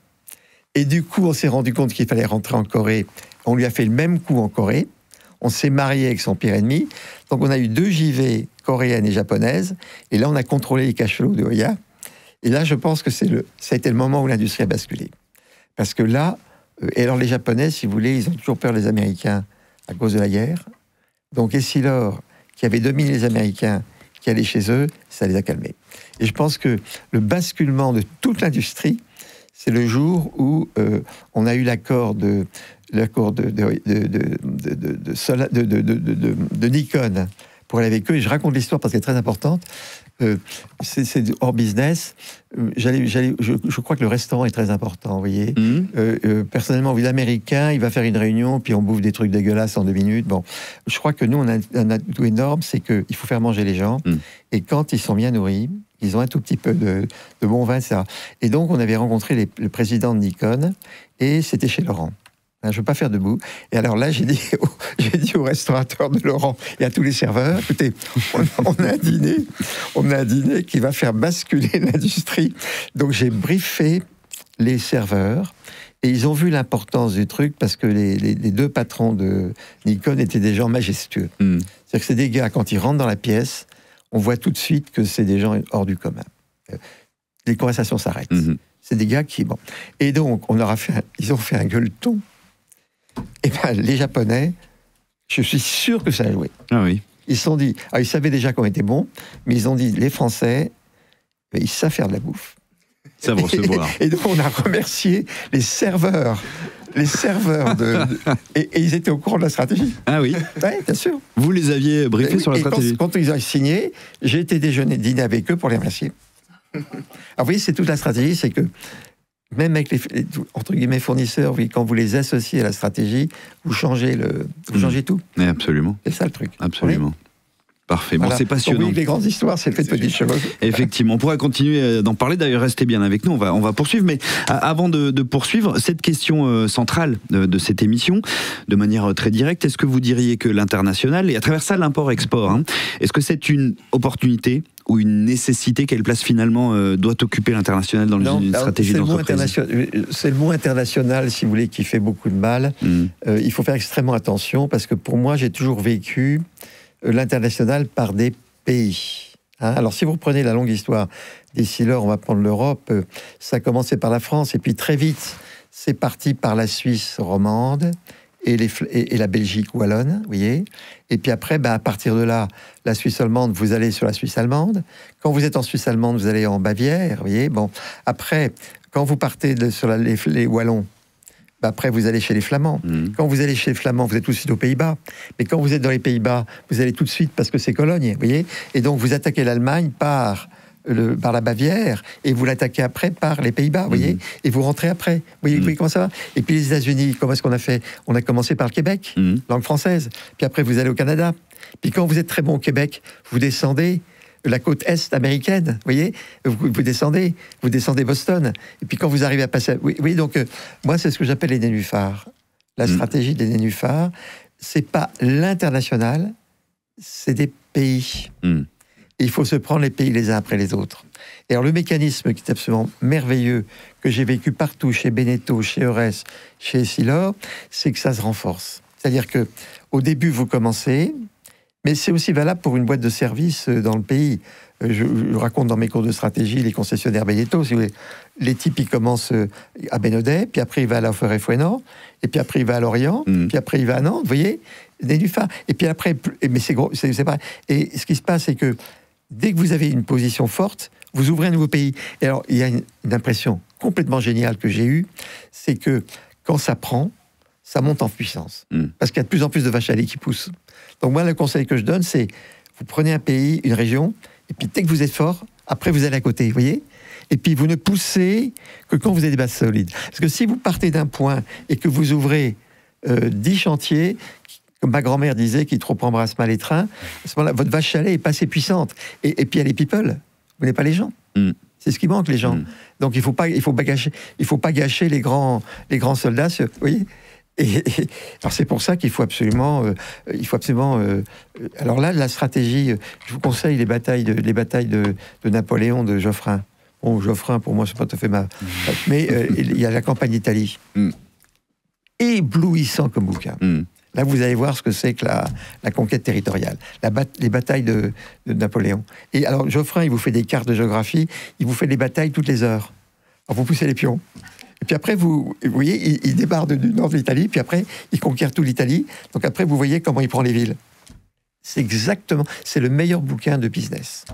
et du coup, on s'est rendu compte qu'il fallait rentrer en Corée, on lui a fait le même coup en Corée, on s'est marié avec son pire ennemi. Donc on a eu 2 JV coréennes et japonaises, et là on a contrôlé les cachots de Oya. Et là je pense que ça a été le moment où l'industrie a basculé. Parce que là, et alors les Japonais, si vous voulez, ils ont toujours peur des Américains à cause de la guerre. Donc Essilor, qui avait dominé les Américains, qui allaient chez eux, ça les a calmés. Et je pense que le basculement de toute l'industrie, c'est le jour où on a eu l'accord de Nikon pour aller avec eux. Et je raconte l'histoire parce qu'elle est très importante. C'est hors business. Je crois que le restaurant est très important, vous voyez. Personnellement, l'Américain, il va faire une réunion, puis on bouffe des trucs dégueulasses en 2 minutes. Bon, je crois que nous, on a un atout énorme, c'est qu'il faut faire manger les gens. Et quand ils sont bien nourris, ils ont un tout petit peu de bon vin, etc. Et donc, on avait rencontré le président de Nikon, et c'était chez Laurent. Je ne veux pas faire debout. Et alors là, j'ai dit au restaurateur de Laurent et à tous les serveurs, écoutez, on a un dîner qui va faire basculer l'industrie. Donc j'ai briefé les serveurs et ils ont vu l'importance du truc parce que les 2 patrons de Nikon étaient des gens majestueux. C'est-à-dire que c'est des gars, quand ils rentrent dans la pièce, on voit tout de suite que c'est des gens hors du commun. Les conversations s'arrêtent. C'est des gars qui... Bon. Et donc, ils ont fait un gueuleton. Et bien, les Japonais, je suis sûr que ça a joué. Ah oui. Ils se sont dit, ils savaient déjà qu'on était bons, mais ils ont dit, les Français, ils savent faire de la bouffe. Ça va recevoir. Et donc, on a remercié les serveurs. Et ils étaient au courant de la stratégie. Ah oui. Oui, bien sûr. Vous les aviez briefés sur la stratégie. Quand ils ont signé, j'ai été dîner avec eux pour les remercier. Alors, vous voyez, c'est toute la stratégie, c'est que même avec les entre guillemets fournisseurs, quand vous les associez à la stratégie, vous changez tout. Oui, absolument. C'est ça le truc. Absolument. Oui. Parfait. Bon, c'est passionnant. Oui, les grandes histoires, c'est fait de petites choses. Effectivement, on pourrait continuer d'en parler. D'ailleurs, restez bien avec nous. On va poursuivre. Mais avant de poursuivre, cette question centrale de cette émission, de manière très directe, est-ce que vous diriez que l'international, et à travers ça l'import-export, est-ce que c'est une opportunité ou une nécessité? Quelle place finalement doit occuper l'international dans une stratégie d'entreprise? C'est le mot international, si vous voulez, qui fait beaucoup de mal. Il faut faire extrêmement attention parce que pour moi, j'ai toujours vécu l'international par des pays. Alors, si vous reprenez la longue histoire d'Essilor, on va prendre l'Europe, ça a commencé par la France, et puis très vite, c'est parti par la Suisse romande et la Belgique wallonne, vous voyez. Et puis après, à partir de là, la Suisse allemande, vous allez sur la Suisse allemande. Quand vous êtes en Suisse allemande, vous allez en Bavière, vous voyez. Bon, après, quand vous partez sur les Wallons, après, vous allez chez les Flamands. Quand vous allez chez les Flamands, vous êtes tout de suite aux Pays-Bas. Mais quand vous êtes dans les Pays-Bas, vous allez tout de suite parce que c'est Cologne, vous voyez. Et donc, vous attaquez l'Allemagne par la Bavière, et vous l'attaquez après par les Pays-Bas, vous voyez. Et vous rentrez après. Vous voyez comment ça va? Et puis les États-Unis, comment est-ce qu'on a fait? On a commencé par le Québec, langue française. Puis après, vous allez au Canada. Puis quand vous êtes très bon au Québec, vous descendez la côte est américaine, vous voyez, vous descendez Boston, et puis quand vous arrivez à passer... Oui, donc, moi, c'est ce que j'appelle les nénuphars. La stratégie des nénuphars, c'est pas l'international, c'est des pays. Et il faut se prendre les pays les uns après les autres. Et alors, le mécanisme qui est absolument merveilleux, que j'ai vécu partout, chez Beneteau, chez Eures, chez Essilor, c'est que ça se renforce. C'est-à-dire que au début, vous commencez... Mais c'est aussi valable pour une boîte de service dans le pays. Je raconte dans mes cours de stratégie les concessionnaires Beneteau. Si vous voulez, les types, ils commencent à Bénodet, puis après, il va à La Forêt-Fouenant, et puis après, il va à Lorient, puis après, il va à Nantes, vous voyez, nénuphar. Et puis après, mais c'est gros, c'est pareil. Et ce qui se passe, c'est que dès que vous avez une position forte, vous ouvrez un nouveau pays. Et alors, il y a une impression complètement géniale que j'ai eue, c'est que quand ça prend, ça monte en puissance. Parce qu'il y a de plus en plus de vaches à lait qui poussent. Donc moi, le conseil que je donne, c'est vous prenez un pays, une région, et puis dès que vous êtes fort, après vous allez à côté, vous voyez. Et puis vous ne poussez que quand vous avez des bases solides. Parce que si vous partez d'un point et que vous ouvrez 10 chantiers, comme ma grand-mère disait, qui trop embrasse mal les trains, à ce moment-là, votre vache à lait est pas assez puissante. Et puis il y a les people, vous n'avez pas les gens. C'est ce qui manque, les gens. Donc il faut pas gâcher les grands soldats, vous voyez. Alors c'est pour ça qu'il faut absolument. Alors là, la stratégie. Je vous conseille les batailles de Napoléon, de Geoffrin. Bon, Geoffrin, pour moi, c'est pas tout à fait mais il y a la campagne d'Italie. Éblouissant comme bouquin. Là, vous allez voir ce que c'est que la conquête territoriale, les batailles de Napoléon. Et alors, Geoffrin, il vous fait des cartes de géographie, il vous fait des batailles toutes les heures. Alors, vous poussez les pions. Et puis après, vous voyez, il débarque du nord de l'Italie, puis après, il conquiert toute l'Italie. Donc après, vous voyez comment il prend les villes. C'est le meilleur bouquin de business.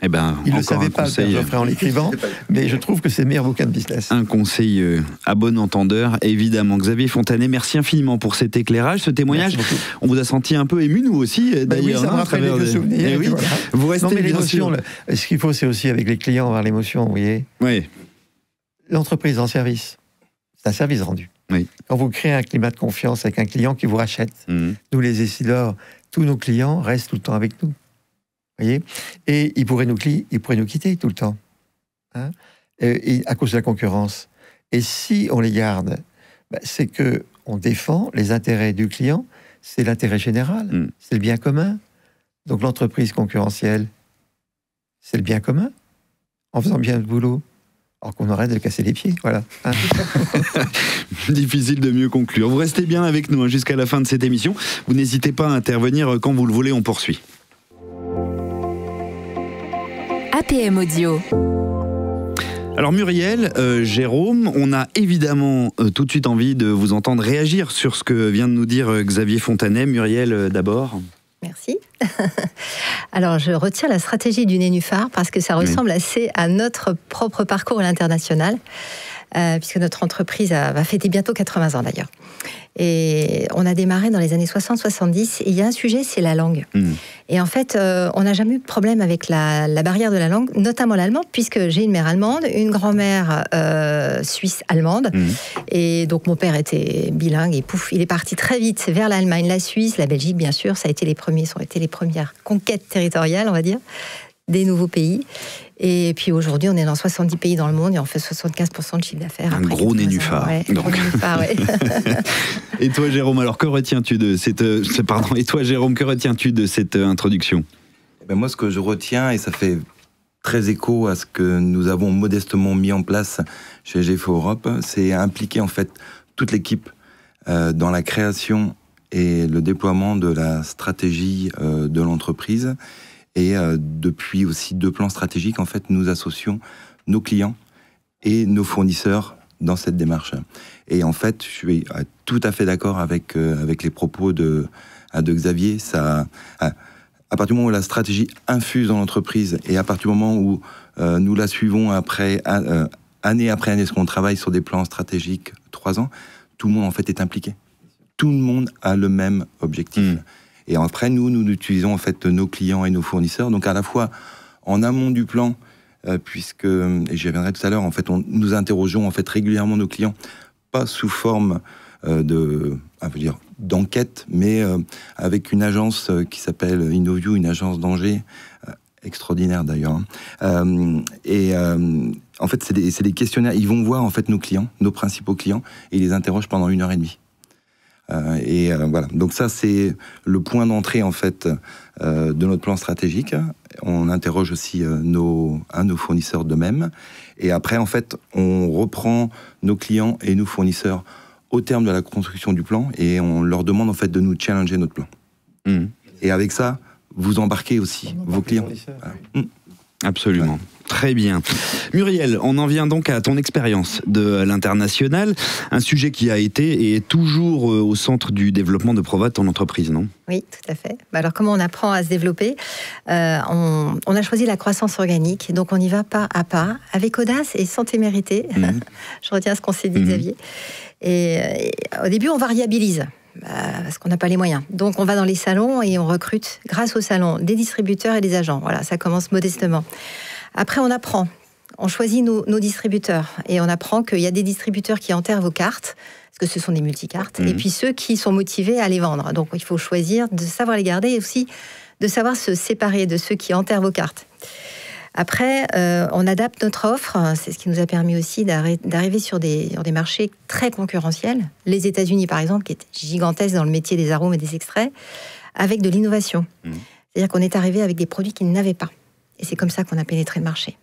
Eh ben, il ne le savait pas, Geoffrin, en l'écrivant, mais je trouve que c'est le meilleur bouquin de business. Un conseil à bon entendeur, évidemment. Xavier Fontanet, merci infiniment pour cet éclairage, ce témoignage. On vous a senti un peu ému, nous aussi, d'ailleurs. Oui, ça me rappelle des souvenirs. Oui. Voilà. Vous restez, non, mais bien l'émotion, sûr. Ce qu'il faut, c'est aussi avec les clients avoir l'émotion, vous voyez. Oui. L'entreprise en service, c'est un service rendu. Oui. Quand vous créez un climat de confiance avec un client qui vous rachète, nous les Essilor, tous nos clients restent tout le temps avec nous. Voyez, et ils pourraient nous quitter tout le temps, hein, et à cause de la concurrence. Et si on les garde, c'est que on défend les intérêts du client, c'est l'intérêt général, c'est le bien commun. Donc l'entreprise concurrentielle, c'est le bien commun, en faisant bien le boulot. Alors qu'on arrête de casser les pieds, voilà. Hein. Difficile de mieux conclure. Vous restez bien avec nous jusqu'à la fin de cette émission. Vous n'hésitez pas à intervenir quand vous le voulez, on poursuit. APM Audio. Alors Muriel, Jérôme, on a évidemment tout de suite envie de vous entendre réagir sur ce que vient de nous dire Xavier Fontanet. Muriel, d'abord. Merci. Alors, je retire la stratégie du nénuphar parce que ça ressemble assez à notre propre parcours à l'international, puisque notre entreprise va fêter bientôt 80 ans d'ailleurs. Et on a démarré dans les années 60-70, et il y a un sujet, c'est la langue. Et en fait, on n'a jamais eu de problème avec la barrière de la langue, notamment l'allemand, puisque j'ai une mère allemande, une grand-mère suisse-allemande, et donc mon père était bilingue, et pouf, il est parti très vite vers l'Allemagne, la Suisse, la Belgique, bien sûr, ça a été ont été les premières conquêtes territoriales, on va dire, des nouveaux pays. Et puis aujourd'hui, on est dans 70 pays dans le monde et on fait 75% de chiffre d'affaires. Un gros nénuphar. Ouais, gros nénuphar, ouais. Et toi, Jérôme, alors que retiens-tu de cette introduction ? Moi, ce que je retiens, et ça fait très écho à ce que nous avons modestement mis en place chez GFO Europe, c'est impliquer en fait toute l'équipe dans la création et le déploiement de la stratégie de l'entreprise. Et depuis aussi 2 plans stratégiques, en fait, nous associons nos clients et nos fournisseurs dans cette démarche. Et en fait, je suis tout à fait d'accord avec les propos de Xavier. Ça, à partir du moment où la stratégie infuse dans l'entreprise et à partir du moment où nous la suivons année après année, parce qu'on travaille sur des plans stratégiques 3 ans, tout le monde en fait est impliqué. Tout le monde a le même objectif. Et après, nous utilisons en fait nos clients et nos fournisseurs, donc à la fois en amont du plan, puisque, et j'y reviendrai tout à l'heure, en fait, nous interrogeons en fait régulièrement nos clients, pas sous forme d'enquête, mais avec une agence qui s'appelle Innoview, une agence d'Angers, extraordinaire d'ailleurs. En fait, c'est des questionnaires. Ils vont voir en fait nos clients, nos principaux clients, et ils les interrogent pendant 1h30. Voilà. Donc ça, c'est le point d'entrée en fait de notre plan stratégique. On interroge aussi nos fournisseurs d'eux-mêmes. Et après, en fait, on reprend nos clients et nos fournisseurs au terme de la construction du plan et on leur demande en fait de nous challenger notre plan. Et avec ça, vous embarquez aussi vos clients. Voilà. Absolument. Ouais. Très bien. Muriel, on en vient donc à ton expérience de l'international, un sujet qui a été et est toujours au centre du développement de Provat, ton entreprise, non ? Oui, tout à fait. Alors, comment on apprend à se développer ? On a choisi la croissance organique, donc on y va pas à pas, avec audace et sans témérité. Je retiens ce qu'on s'est dit, Xavier. Et au début, on variabilise. Parce qu'on n'a pas les moyens. Donc on va dans les salons et on recrute, grâce aux salons, des distributeurs et des agents. Voilà, ça commence modestement. Après, on apprend. On choisit nos distributeurs. Et on apprend qu'il y a des distributeurs qui enterrent vos cartes, parce que ce sont des multicartes, et puis ceux qui sont motivés à les vendre. Donc il faut choisir de savoir les garder et aussi de savoir se séparer de ceux qui enterrent vos cartes. Après, on adapte notre offre. C'est ce qui nous a permis aussi d'arriver sur des marchés très concurrentiels. Les États-Unis, par exemple, qui étaient gigantesques dans le métier des arômes et des extraits, avec de l'innovation. C'est-à-dire qu'on est arrivé avec des produits qu'ils n'avaient pas. Et c'est comme ça qu'on a pénétré le marché.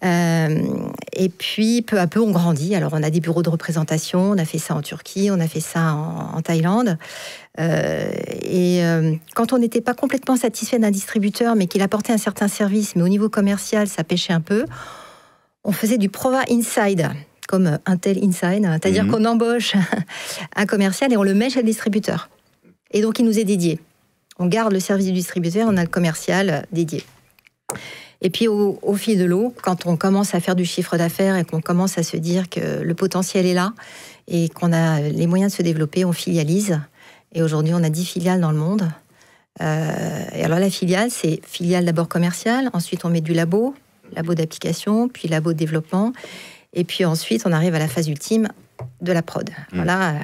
Et puis, peu à peu, on grandit. Alors, on a des bureaux de représentation, on a fait ça en Turquie, on a fait ça en Thaïlande. Quand on n'était pas complètement satisfait d'un distributeur, mais qu'il apportait un certain service, mais au niveau commercial, ça pêchait un peu, on faisait du Prova Inside, comme Intel Inside, c'est-à-dire qu'on embauche un commercial et on le met chez le distributeur. Et donc, il nous est dédié. On garde le service du distributeur, on a le commercial dédié. Et puis, au fil de l'eau, quand on commence à faire du chiffre d'affaires et qu'on commence à se dire que le potentiel est là et qu'on a les moyens de se développer, on filialise. Et aujourd'hui, on a 10 filiales dans le monde. Et alors, la filiale, c'est filiale d'abord commerciale. Ensuite, on met du labo d'application, puis labo de développement. Et puis ensuite, on arrive à la phase ultime de la prod. Voilà.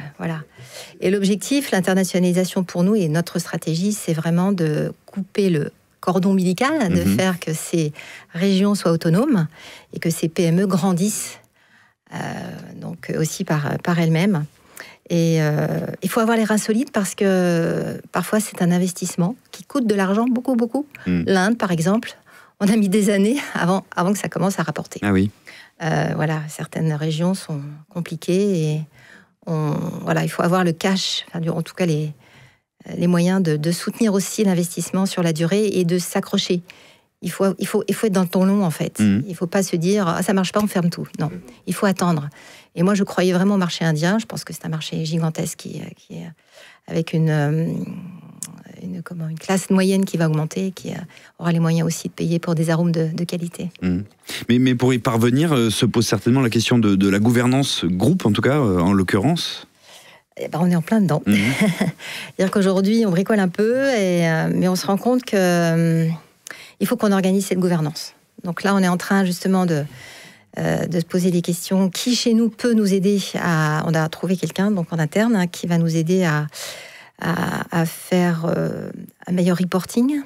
Et l'objectif, l'internationalisation pour nous et notre stratégie, c'est vraiment de couper le cordon ombilical, de faire que ces régions soient autonomes et que ces PME grandissent donc aussi par elles-mêmes. Et il faut avoir les reins solides parce que parfois c'est un investissement qui coûte de l'argent, beaucoup. L'Inde, par exemple, on a mis des années avant que ça commence à rapporter. Ah oui. Certaines régions sont compliquées et il faut avoir le cash, en tout cas les moyens de soutenir aussi l'investissement sur la durée et de s'accrocher. Il faut être dans le temps long, en fait. Il ne faut pas se dire « ça ne marche pas, on ferme tout ». Non, il faut attendre. Et moi, je croyais vraiment au marché indien. Je pense que c'est un marché gigantesque qui est avec une classe moyenne qui va augmenter, qui aura les moyens aussi de payer pour des arômes de qualité. Mais pour y parvenir, se pose certainement la question de la gouvernance groupe, en tout cas, en l'occurrence. On est en plein dedans. C'est-à-dire qu'aujourd'hui, on bricole un peu, mais on se rend compte qu'il faut qu'on organise cette gouvernance. Donc là, on est en train justement de se poser des questions. Qui chez nous peut nous aider on a trouvé quelqu'un donc en interne qui va nous aider à faire un meilleur reporting,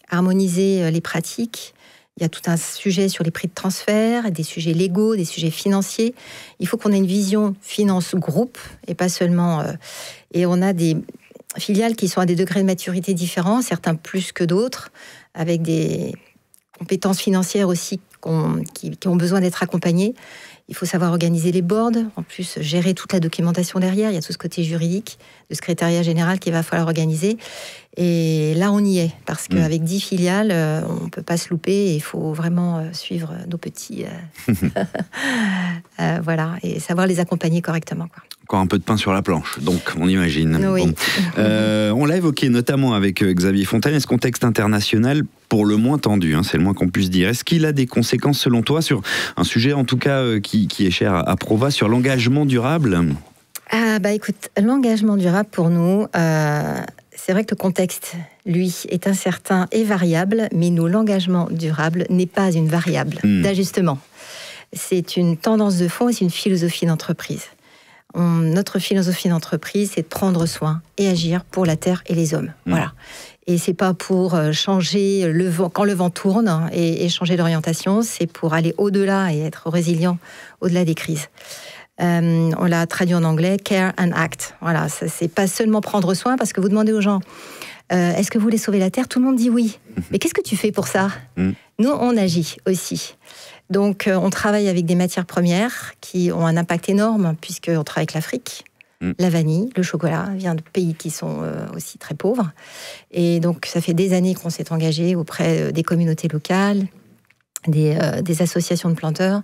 harmoniser les pratiques. Il y a tout un sujet sur les prix de transfert, des sujets légaux, des sujets financiers. Il faut qu'on ait une vision finance groupe et pas seulement... et on a des filiales qui sont à des degrés de maturité différents, certains plus que d'autres, avec des compétences financières aussi qui ont besoin d'être accompagnées. Il faut savoir organiser les boards, en plus gérer toute la documentation derrière. Il y a tout ce côté juridique, le secrétariat général qu'il va falloir organiser. Et là, on y est, parce qu'avec 10 filiales, on ne peut pas se louper et il faut vraiment suivre nos petits. Et savoir les accompagner correctement. Encore un peu de pain sur la planche, donc on imagine. Oui. On l'a évoqué notamment avec Xavier Fontaine, et ce contexte international pour le moins tendu, c'est le moins qu'on puisse dire. Est-ce qu'il a des conséquences selon toi sur un sujet en tout cas qui est cher à Prova, sur l'engagement durable ? Écoute, l'engagement durable pour nous, c'est vrai que le contexte, lui, est incertain et variable, mais nous, l'engagement durable n'est pas une variable d'ajustement. C'est une tendance de fond et c'est une philosophie d'entreprise. Notre philosophie d'entreprise, c'est de prendre soin et agir pour la terre et les hommes. Voilà. Et c'est pas pour changer le vent quand le vent tourne et changer d'orientation, c'est pour aller au-delà et être résilient au-delà des crises. On l'a traduit en anglais, care and act. Voilà, ça, c'est pas seulement prendre soin, parce que vous demandez aux gens, est-ce que vous voulez sauver la terre ? Tout le monde dit oui. Mais qu'est-ce que tu fais pour ça ? Nous, on agit aussi. Donc, on travaille avec des matières premières qui ont un impact énorme, puisqu'on travaille avec l'Afrique. La vanille, le chocolat, vient de pays qui sont aussi très pauvres. Et donc, ça fait des années qu'on s'est engagé auprès des communautés locales, des associations de planteurs,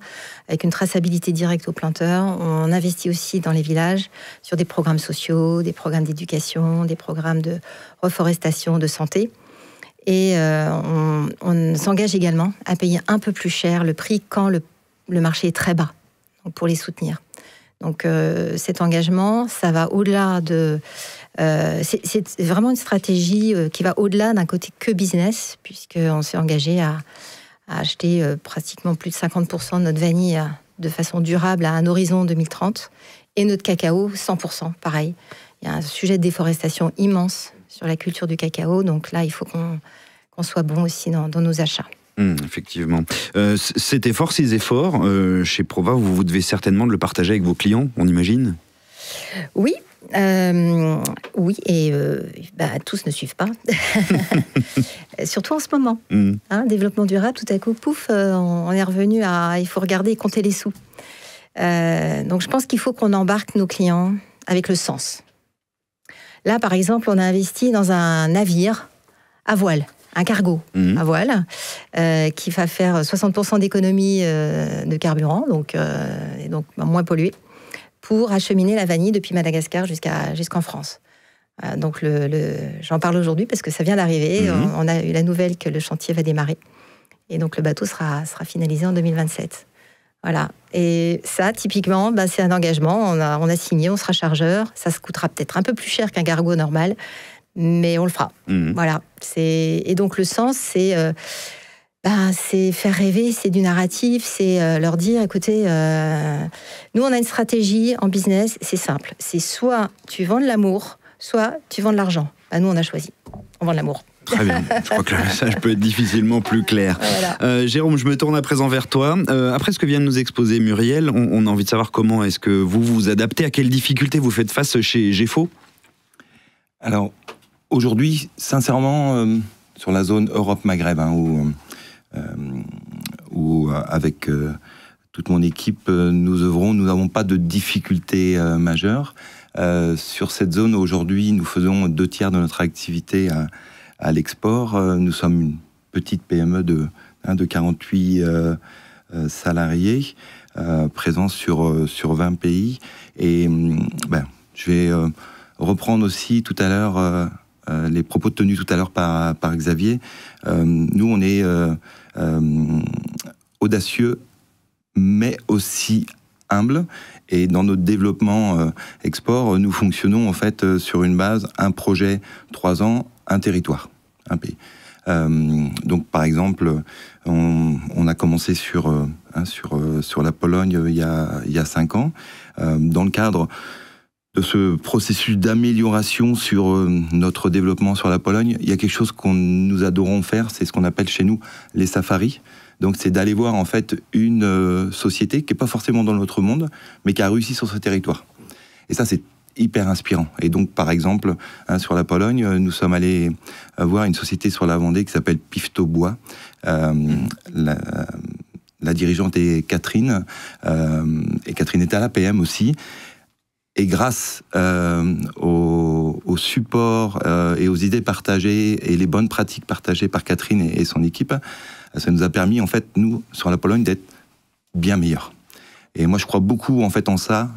avec une traçabilité directe aux planteurs. On investit aussi dans les villages sur des programmes sociaux, des programmes d'éducation, des programmes de reforestation, de santé. Et on s'engage également à payer un peu plus cher le prix quand le marché est très bas, donc pour les soutenir. Donc cet engagement, ça va au-delà de... c'est vraiment une stratégie qui va au-delà d'un côté que business, puisqu'on s'est engagé à acheter pratiquement plus de 50% de notre vanille de façon durable à un horizon 2030, et notre cacao, 100%, pareil. Il y a un sujet de déforestation immense sur la culture du cacao, donc là, il faut qu'on soit bon aussi dans nos achats. Effectivement. Ces efforts, chez Prova, vous devez certainement le partager avec vos clients, on imagine ? Oui, Oui, et tous ne suivent pas. Surtout en ce moment. Développement durable, tout à coup, pouf, on est revenu à... Il faut regarder et compter les sous. Donc je pense qu'il faut qu'on embarque nos clients avec le sens. Là, par exemple, on a investi dans un navire à voile, un cargo à voile, qui va faire 60% d'économie de carburant, donc moins pollué, pour acheminer la vanille depuis Madagascar jusqu'en France. Donc j'en parle aujourd'hui parce que ça vient d'arriver. On a eu la nouvelle que le chantier va démarrer. Et donc le bateau sera finalisé en 2027. Voilà. Et ça, typiquement, c'est un engagement. On a signé, on sera chargeur. Ça se coûtera peut-être un peu plus cher qu'un cargo normal, mais on le fera. Voilà. Et donc le sens, c'est faire rêver, c'est du narratif, c'est leur dire, écoutez, nous on a une stratégie en business, c'est simple. C'est soit tu vends de l'amour, soit tu vends de l'argent. Nous on a choisi, on vend de l'amour. Très bien, je crois que le message peut être difficilement plus clair. Voilà. Jérôme, je me tourne à présent vers toi. Après ce que vient de nous exposer Muriel, on a envie de savoir comment est-ce que vous vous adaptez, à quelles difficultés vous faites face chez GEFO ? Alors, aujourd'hui, sincèrement, sur la zone Europe-Maghreb, où avec toute mon équipe, nous œuvrons, nous n'avons pas de difficultés majeures. Sur cette zone, aujourd'hui, nous faisons 2/3 de notre activité à l'export. Nous sommes une petite PME de 48 salariés, présents sur 20 pays. Et je vais reprendre aussi tout à l'heure les propos tenus tout à l'heure par Xavier. Nous, on est audacieux, mais aussi humble. Et dans notre développement export, nous fonctionnons en fait sur une base, un projet, 3 ans, un territoire, un pays. Donc, par exemple, on a commencé sur la Pologne il y a 5 ans. Dans le cadre de ce processus d'amélioration sur notre développement sur la Pologne, il y a quelque chose qu'on nous adorons faire, c'est ce qu'on appelle chez nous les safaris. Donc c'est d'aller voir en fait une société qui n'est pas forcément dans notre monde, mais qui a réussi sur ce territoire. Et ça, c'est hyper inspirant. Et donc, par exemple, sur la Pologne, nous sommes allés voir une société sur la Vendée qui s'appelle Pifto Bois. La dirigeante est Catherine, et Catherine est à l'APM aussi. Et grâce au support et aux idées partagées et les bonnes pratiques partagées par Catherine et son équipe, ça nous a permis, en fait, nous, sur la Pologne, d'être bien meilleurs. Et moi, je crois beaucoup, en fait, en ça.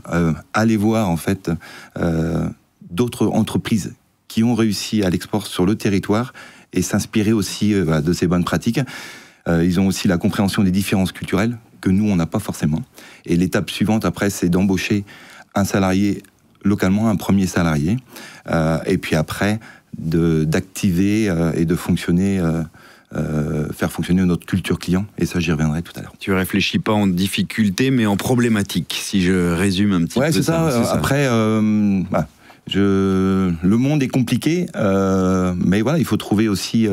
Aller voir, en fait, d'autres entreprises qui ont réussi à l'export sur le territoire et s'inspirer aussi de ces bonnes pratiques. Ils ont aussi la compréhension des différences culturelles que nous, on n'a pas forcément. Et l'étape suivante, après, c'est d'embaucher un salarié localement, un premier salarié, et puis après d'activer et de fonctionner, faire fonctionner notre culture client, et ça j'y reviendrai tout à l'heure. Tu réfléchis pas en difficulté, mais en problématique, si je résume un petit peu. C'est ça. Après, le monde est compliqué, mais voilà, il faut trouver aussi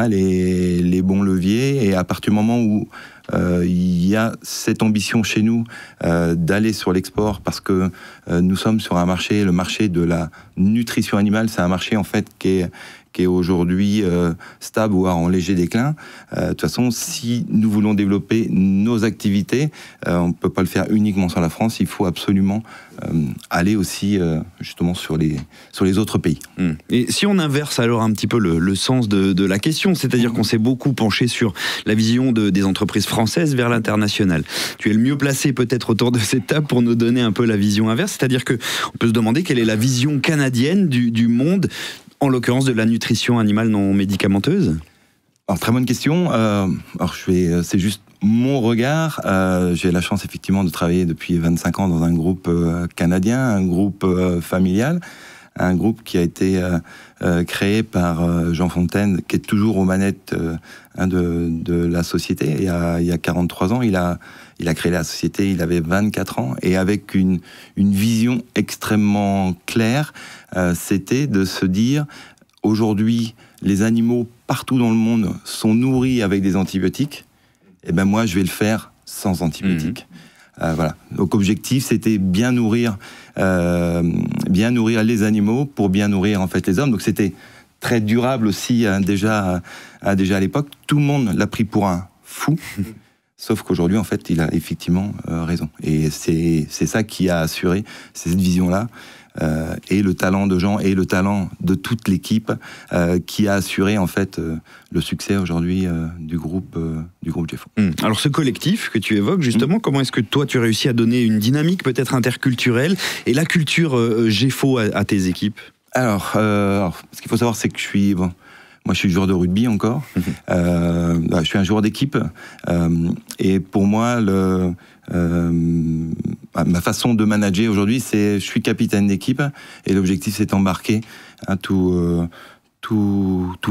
les bons leviers, et à partir du moment où il y a cette ambition chez nous d'aller sur l'export, parce que nous sommes sur un marché, le marché de la nutrition animale, c'est un marché en fait qui est aujourd'hui stable, voire en léger déclin. De toute façon, si nous voulons développer nos activités, on ne peut pas le faire uniquement sur la France, il faut absolument aller aussi justement sur les autres pays. Et si on inverse alors un petit peu le sens de la question, c'est-à-dire qu'on s'est beaucoup penché sur la vision des entreprises françaises vers l'international. Tu es le mieux placé peut-être autour de cette table pour nous donner un peu la vision inverse, c'est-à-dire qu'on peut se demander quelle est la vision canadienne du monde, en l'occurrence de la nutrition animale non médicamenteuse. Alors, très bonne question. C'est juste mon regard. J'ai la chance effectivement de travailler depuis 25 ans dans un groupe canadien, un groupe familial, un groupe qui a été créé par Jean Fontaine, qui est toujours aux manettes de la société. Il y a 43 ans, il a créé la société, il avait 24 ans, et avec une vision extrêmement claire, c'était de se dire, aujourd'hui, les animaux partout dans le monde sont nourris avec des antibiotiques, et ben moi, je vais le faire sans antibiotiques. Voilà. Donc objectif, c'était bien nourrir les animaux pour bien nourrir en fait les hommes. Donc c'était très durable aussi déjà à l'époque. Tout le monde l'a pris pour un fou. Sauf qu'aujourd'hui, en fait, il a effectivement raison. Et c'est ça qui a assuré, c'est cette vision-là, et le talent de Jean et le talent de toute l'équipe qui a assuré, en fait, le succès aujourd'hui du groupe GEFO. Alors, ce collectif que tu évoques, justement, comment est-ce que toi, tu réussis à donner une dynamique peut-être interculturelle et la culture GEFO à tes équipes ? Alors, ce qu'il faut savoir, c'est que moi, je suis joueur de rugby encore. Je suis un joueur d'équipe. Et pour moi, ma façon de manager aujourd'hui, je suis capitaine d'équipe. Et l'objectif, c'est d'embarquer tous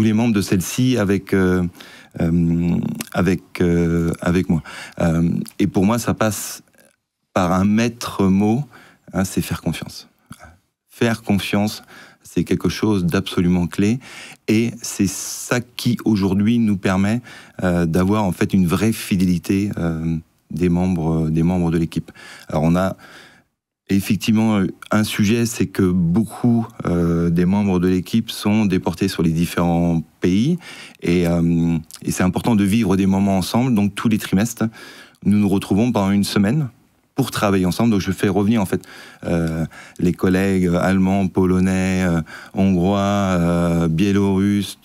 les membres de celle-ci avec moi. Et pour moi, ça passe par un maître mot, c'est faire confiance. Faire confiance, c'est quelque chose d'absolument clé, et c'est ça qui aujourd'hui nous permet d'avoir en fait une vraie fidélité des membres de l'équipe. Alors on a effectivement un sujet, c'est que beaucoup des membres de l'équipe sont déportés sur les différents pays, et c'est important de vivre des moments ensemble. Donc tous les trimestres, nous nous retrouvons pendant une semaine pour travailler ensemble. Donc je fais revenir en fait les collègues allemands, polonais, hongrois, biélorusses,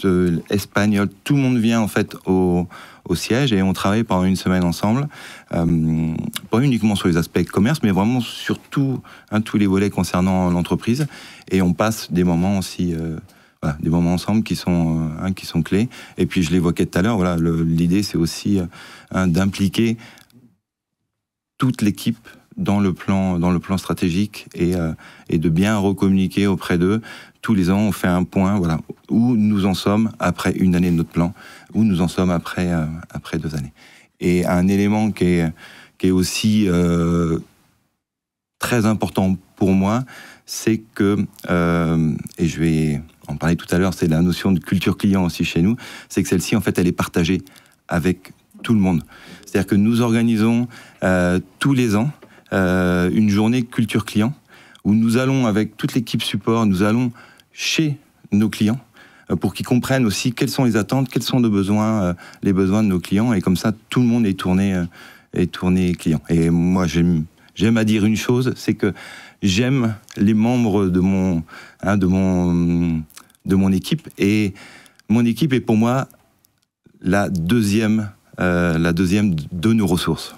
espagnols. Tout le monde vient en fait au siège et on travaille pendant une semaine ensemble. Pas uniquement sur les aspects commerce, mais vraiment sur tous les volets concernant l'entreprise. Et on passe des moments aussi, des moments ensemble qui sont clés. Et puis je l'évoquais tout à l'heure. Voilà, l'idée c'est aussi d'impliquer toute l'équipe dans le plan stratégique et de bien recommuniquer auprès d'eux. Tous les ans, on fait un point, voilà, où nous en sommes après une année de notre plan, où nous en sommes après 2 années. Et un élément qui est aussi très important pour moi, c'est que, et je vais en parler tout à l'heure, c'est la notion de culture client aussi chez nous, c'est que celle-ci, en fait, elle est partagée avec tout le monde. C'est-à-dire que nous organisons tous les ans une journée culture client où nous allons avec toute l'équipe support, nous allons chez nos clients pour qu'ils comprennent aussi quelles sont les attentes, quels sont les besoins de nos clients, et comme ça tout le monde est tourné client. Et moi j'aime à dire une chose, c'est que j'aime les membres de mon équipe, et mon équipe est pour moi la deuxième de nos ressources.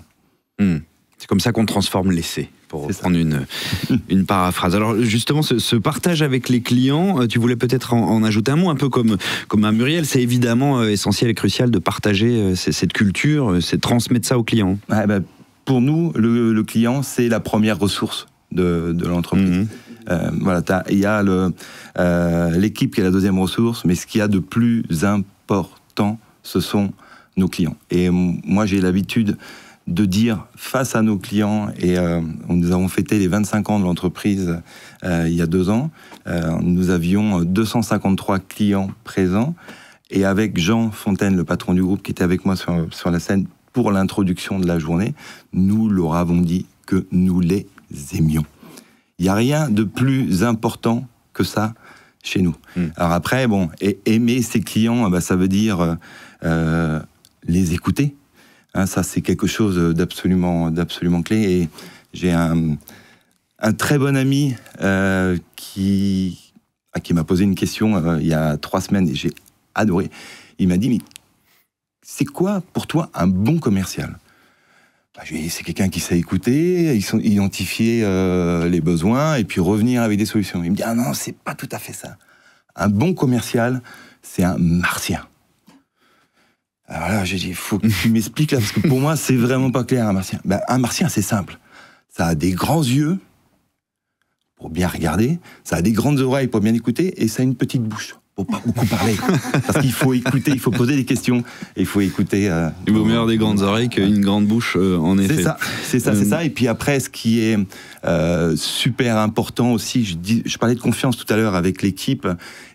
C'est comme ça qu'on transforme l'essai, pour reprendre une paraphrase. Alors justement, ce partage avec les clients, tu voulais peut-être en ajouter un mot, un peu comme à Muriel, c'est évidemment essentiel et crucial de partager cette culture, c'est de transmettre ça aux clients. Pour nous, le client, c'est la première ressource de l'entreprise. Voilà, il y a l'équipe qui est la deuxième ressource, mais ce qu'il y a de plus important, ce sont nos clients. Et moi, j'ai l'habitude de dire face à nos clients, et nous avons fêté les 25 ans de l'entreprise il y a 2 ans, nous avions 253 clients présents, et avec Jean Fontaine, le patron du groupe, qui était avec moi sur la scène pour l'introduction de la journée, nous leur avons dit que nous les aimions. Il n'y a rien de plus important que ça chez nous. Alors après, aimer ses clients, ça veut dire les écouter. Ça, c'est quelque chose d'absolument clé. Et j'ai un très bon ami qui m'a posé une question il y a 3 semaines, et j'ai adoré. Il m'a dit, mais c'est quoi pour toi un bon commercial ? Je lui ai dit, c'est quelqu'un qui sait écouter, identifier les besoins et puis revenir avec des solutions. Il me dit, ah non, c'est pas tout à fait ça. Un bon commercial, c'est un martien. Alors là, j'ai dit, il faut que tu m'expliques là, parce que pour moi, c'est vraiment pas clair, un martien. Un martien, c'est simple. Ça a des grands yeux pour bien regarder, ça a des grandes oreilles pour bien écouter, et ça a une petite bouche pour pas beaucoup parler. Parce qu'il faut écouter, il faut poser des questions, et il faut écouter. Il vaut mieux avoir des grandes oreilles qu'une grande bouche, en effet. C'est ça. Et puis après, ce qui est super important aussi, je parlais de confiance tout à l'heure avec l'équipe,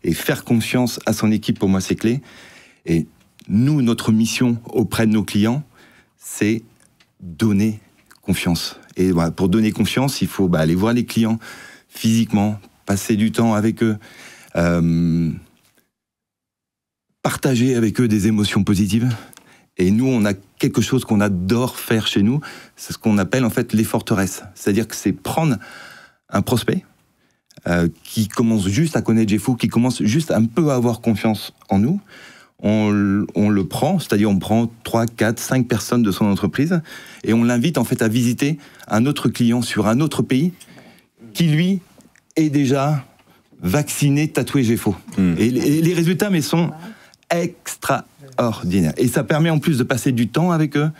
et faire confiance à son équipe, pour moi, c'est clé. Et nous, notre mission auprès de nos clients, c'est donner confiance. Et voilà, pour donner confiance, il faut aller voir les clients physiquement, passer du temps avec eux, partager avec eux des émotions positives. Et nous, on a quelque chose qu'on adore faire chez nous, c'est ce qu'on appelle en fait les forteresses. C'est-à-dire que c'est prendre un prospect qui commence juste à connaître GFO, qui commence juste un peu à avoir confiance en nous. On le prend, c'est-à-dire on prend 3, 4, 5 personnes de son entreprise et on l'invite en fait à visiter un autre client sur un autre pays qui, lui, est déjà vacciné, tatoué GFO. Et les résultats, mais sont extraordinaires. Et ça permet en plus de passer du temps avec eux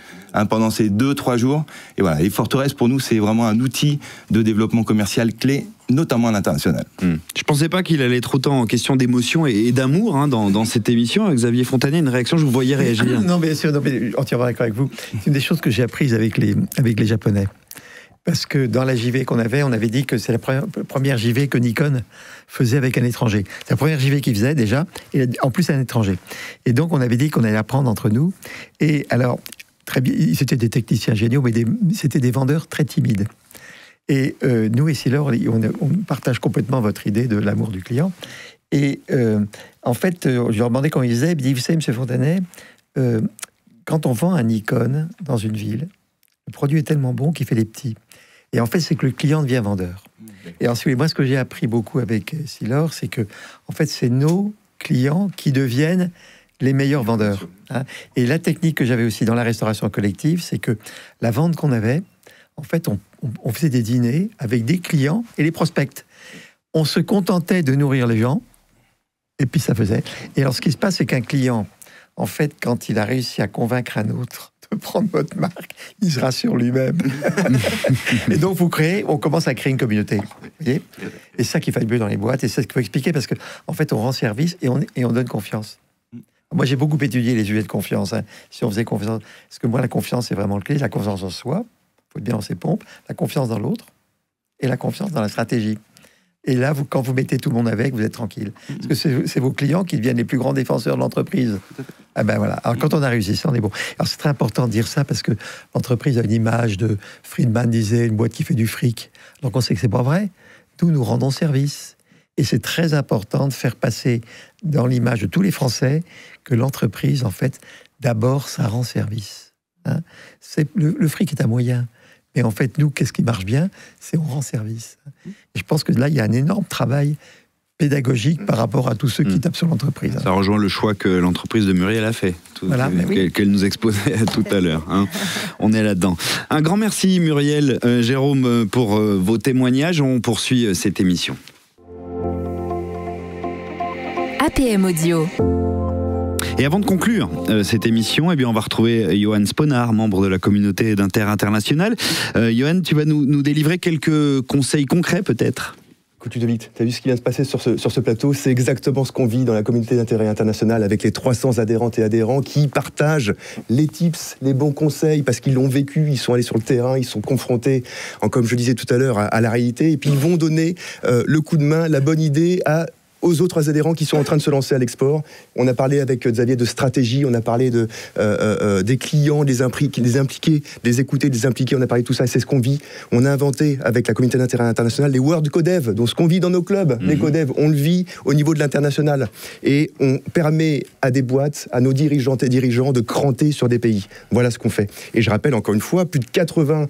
pendant ces 2-3 jours. Et voilà, les forteresses, pour nous, c'est vraiment un outil de développement commercial clé, notamment à l'international. Je pensais pas qu'il allait être autant en question d'émotion et d'amour dans cette émission. Xavier Fontanier, une réaction, je vous voyais réagir. Non, bien sûr, entièrement d'accord avec vous. C'est une des choses que j'ai apprises avec les Japonais. Parce que dans la JV qu'on avait, on avait dit que c'est la première JV que Nikon faisait avec un étranger. C'est la première JV qu'il faisait déjà, et en plus un étranger. Et donc on avait dit qu'on allait apprendre entre nous. Et alors, très bien, c'était des techniciens géniaux, mais c'était des vendeurs très timides. Et nous, ici, on partage complètement votre idée de l'amour du client. Et en fait, je leur demandais comment ils faisaient. Ils disaient, vous savez, M. Fontanet, quand on vend un Nikon dans une ville, le produit est tellement bon qu'il fait les petits. Et en fait, c'est que le client devient vendeur. Et ensuite, moi, ce que j'ai appris beaucoup avec Essilor, c'est que, en fait, c'est nos clients qui deviennent les meilleurs vendeurs. Hein. Et la technique que j'avais aussi dans la restauration collective, c'est que la vente qu'on avait, en fait, on faisait des dîners avec des clients et les prospects. On se contentait de nourrir les gens, et puis ça faisait. Et alors, ce qui se passe, c'est qu'un client, en fait, quand il a réussi à convaincre un autre de prendre votre marque, il se rassure lui-même. Et donc, on commence à créer une communauté. Vous voyez ? Et c'est ça qui fait mieux dans les boîtes, et c'est ce qu'il faut expliquer, parce qu'en fait, on rend service et on donne confiance. Moi, j'ai beaucoup étudié les sujets de confiance. Hein. Si on faisait confiance, parce que moi, la confiance, c'est vraiment le clé. La confiance en soi, il faut être bien dans ses pompes, la confiance dans l'autre, et la confiance dans la stratégie. Et là, quand vous mettez tout le monde avec, vous êtes tranquille. Parce que c'est vos clients qui deviennent les plus grands défenseurs de l'entreprise. Ah ben voilà. Alors quand on a réussi ça, on est bon. Alors c'est très important de dire ça parce que l'entreprise a une image de Friedman disait une boîte qui fait du fric. Donc on sait que c'est pas vrai. Nous rendons service. Et c'est très important de faire passer dans l'image de tous les Français que l'entreprise, en fait, d'abord, ça rend service. Hein, le fric est un moyen. Mais en fait, nous, qu'est-ce qui marche bien? C'est on rend service. Et je pense que là, il y a un énorme travail pédagogique par rapport à tous ceux qui tapent sur l'entreprise. Ça rejoint le choix que l'entreprise de Muriel a fait, qu'elle nous exposait tout à l'heure. Hein. On est là-dedans. Un grand merci Muriel, Jérôme, pour vos témoignages. On poursuit cette émission. APM Audio. Et avant de conclure cette émission, on va retrouver Johan Sponard, membre de la communauté d'Inter International. Johan, tu vas nous délivrer quelques conseils concrets peut-être? Écoute, Ludovic, tu as vu ce qui vient de se passer sur ce plateau? C'est exactement ce qu'on vit dans la communauté d'intérêt international avec les 300 adhérentes et adhérents qui partagent les tips, les bons conseils parce qu'ils l'ont vécu, ils sont allés sur le terrain, ils sont confrontés, comme je disais tout à l'heure, à la réalité et puis ils vont donner le coup de main, la bonne idée aux autres adhérents qui sont en train de se lancer à l'export. On a parlé avec Xavier de stratégie, on a parlé des clients, des impliqués, des écouter, des impliquer, on a parlé de tout ça, et c'est ce qu'on vit. On a inventé avec la communauté d'intérêt international les World Codev, donc ce qu'on vit dans nos clubs, les Codev, on le vit au niveau de l'international. Et on permet à des boîtes, à nos dirigeantes et dirigeants de cranter sur des pays. Voilà ce qu'on fait. Et je rappelle encore une fois, plus de 80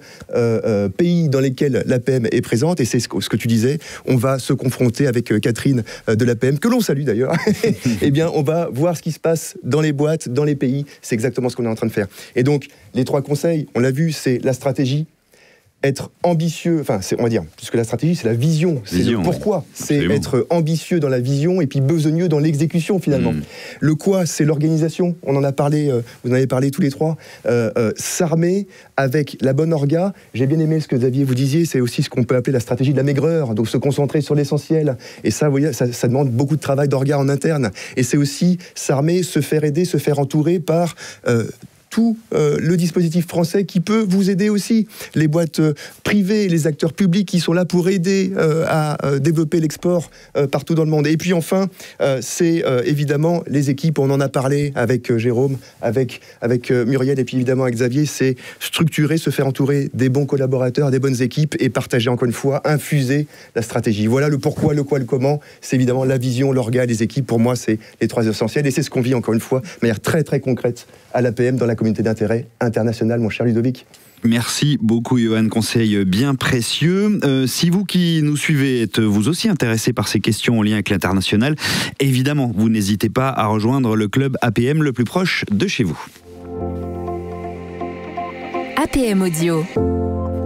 pays dans lesquels l'APM est présente, et c'est ce que tu disais, on va se confronter avec Catherine de l'APM, que l'on salue d'ailleurs, eh bien, on va voir ce qui se passe dans les boîtes, dans les pays. C'est exactement ce qu'on est en train de faire. Et donc, les 3 conseils, on l'a vu, c'est la stratégie, être ambitieux, enfin, on va dire, puisque la stratégie, c'est la vision, c'est le pourquoi. C'est être ambitieux dans la vision et puis besogneux dans l'exécution, finalement. Le quoi, c'est l'organisation. On en a parlé, vous en avez parlé tous les 3. S'armer avec la bonne orga. J'ai bien aimé ce que Xavier vous disiez, c'est aussi ce qu'on peut appeler la stratégie de la maigreur, donc se concentrer sur l'essentiel. Et ça, vous voyez, ça demande beaucoup de travail d'orga en interne. Et c'est aussi s'armer, se faire aider, se faire entourer par tout le dispositif français qui peut vous aider aussi. Les boîtes privées, les acteurs publics qui sont là pour aider à développer l'export partout dans le monde. Et puis enfin, c'est évidemment les équipes, on en a parlé avec Jérôme, avec Muriel et puis évidemment avec Xavier, c'est structurer, se faire entourer des bons collaborateurs, des bonnes équipes et partager encore une fois, infuser la stratégie. Voilà le pourquoi, le quoi, le comment. C'est évidemment la vision, l'orga, les équipes. Pour moi, c'est les trois essentiels et c'est ce qu'on vit encore une fois de manière très très concrète à l'APM dans la communauté d'intérêt internationale, mon cher Ludovic. Merci beaucoup Johan, conseil bien précieux. Si vous qui nous suivez êtes vous aussi intéressé par ces questions en lien avec l'international, évidemment, vous n'hésitez pas à rejoindre le club APM le plus proche de chez vous. APM Audio.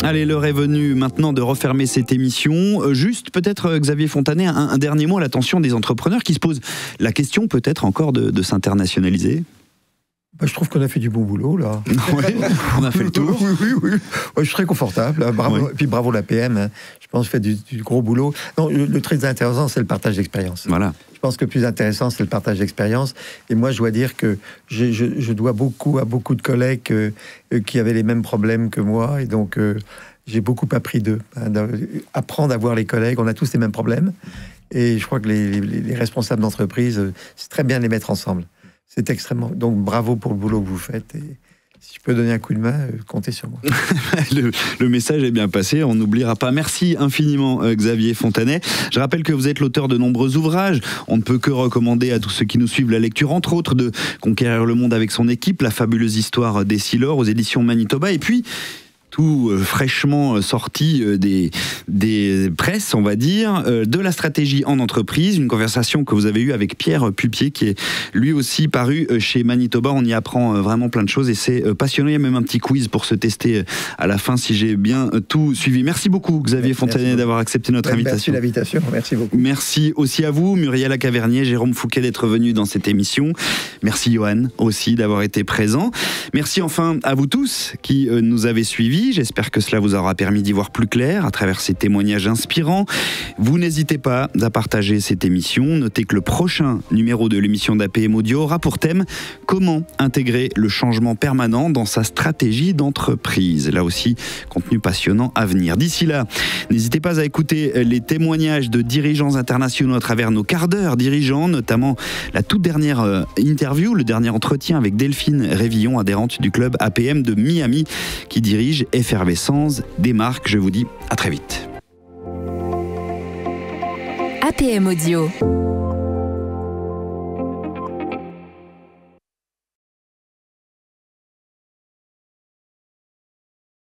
Allez, l'heure est venue maintenant de refermer cette émission. Juste peut-être, Xavier Fontanet, un dernier mot à l'attention des entrepreneurs qui se posent la question peut-être encore de s'internationaliser. Je trouve qu'on a fait du bon boulot, là. Ouais, on a fait le tour. Oui. Je suis très confortable. Bravo. Oui. Et puis bravo l'APM. Hein. Je pense que fait du gros boulot. Non, le très intéressant, c'est le partage d'expérience. Voilà. Je pense que le plus intéressant, c'est le partage d'expérience. Et moi, je dois dire que je dois beaucoup à beaucoup de collègues qui avaient les mêmes problèmes que moi. Et donc, j'ai beaucoup appris d'eux. Apprendre à voir les collègues. On a tous les mêmes problèmes. Et je crois que les responsables d'entreprise, c'est très bien de les mettre ensemble. C'est extrêmement... Donc, bravo pour le boulot que vous faites. Et si je peux donner un coup de main, comptez sur moi. le message est bien passé, on n'oubliera pas. Merci infiniment, Xavier Fontanet. Je rappelle que vous êtes l'auteur de nombreux ouvrages. On ne peut que recommander à tous ceux qui nous suivent la lecture, entre autres, de Conquérir le monde avec son équipe, la fabuleuse histoire des Silors aux éditions Manitoba. Et puis... tout fraîchement sorti des presses, on va dire, de la stratégie en entreprise, une conversation que vous avez eue avec Pierre Pupier, qui est lui aussi paru chez Manitoba. On y apprend vraiment plein de choses et c'est passionnant. Il y a même un petit quiz pour se tester à la fin, si j'ai bien tout suivi. Merci beaucoup, Xavier Fontanet, d'avoir accepté notre invitation. Merci l'invitation, merci beaucoup. Merci aussi à vous, Muriel Acavernier, Jérôme Fouquet, d'être venus dans cette émission. Merci Johan aussi d'avoir été présent. Merci enfin à vous tous qui nous avez suivis. J'espère que cela vous aura permis d'y voir plus clair à travers ces témoignages inspirants. Vous n'hésitez pas à partager cette émission. Notez que le prochain numéro de l'émission d'APM Audio aura pour thème « Comment intégrer le changement permanent dans sa stratégie d'entreprise ». Là aussi, contenu passionnant à venir. D'ici là, n'hésitez pas à écouter les témoignages de dirigeants internationaux à travers nos quarts d'heure dirigeants, notamment la toute dernière interview, le dernier entretien avec Delphine Révillon, adhérente du club APM de Miami, qui dirige Effervescence des marques. Je vous dis à très vite. APM Audio.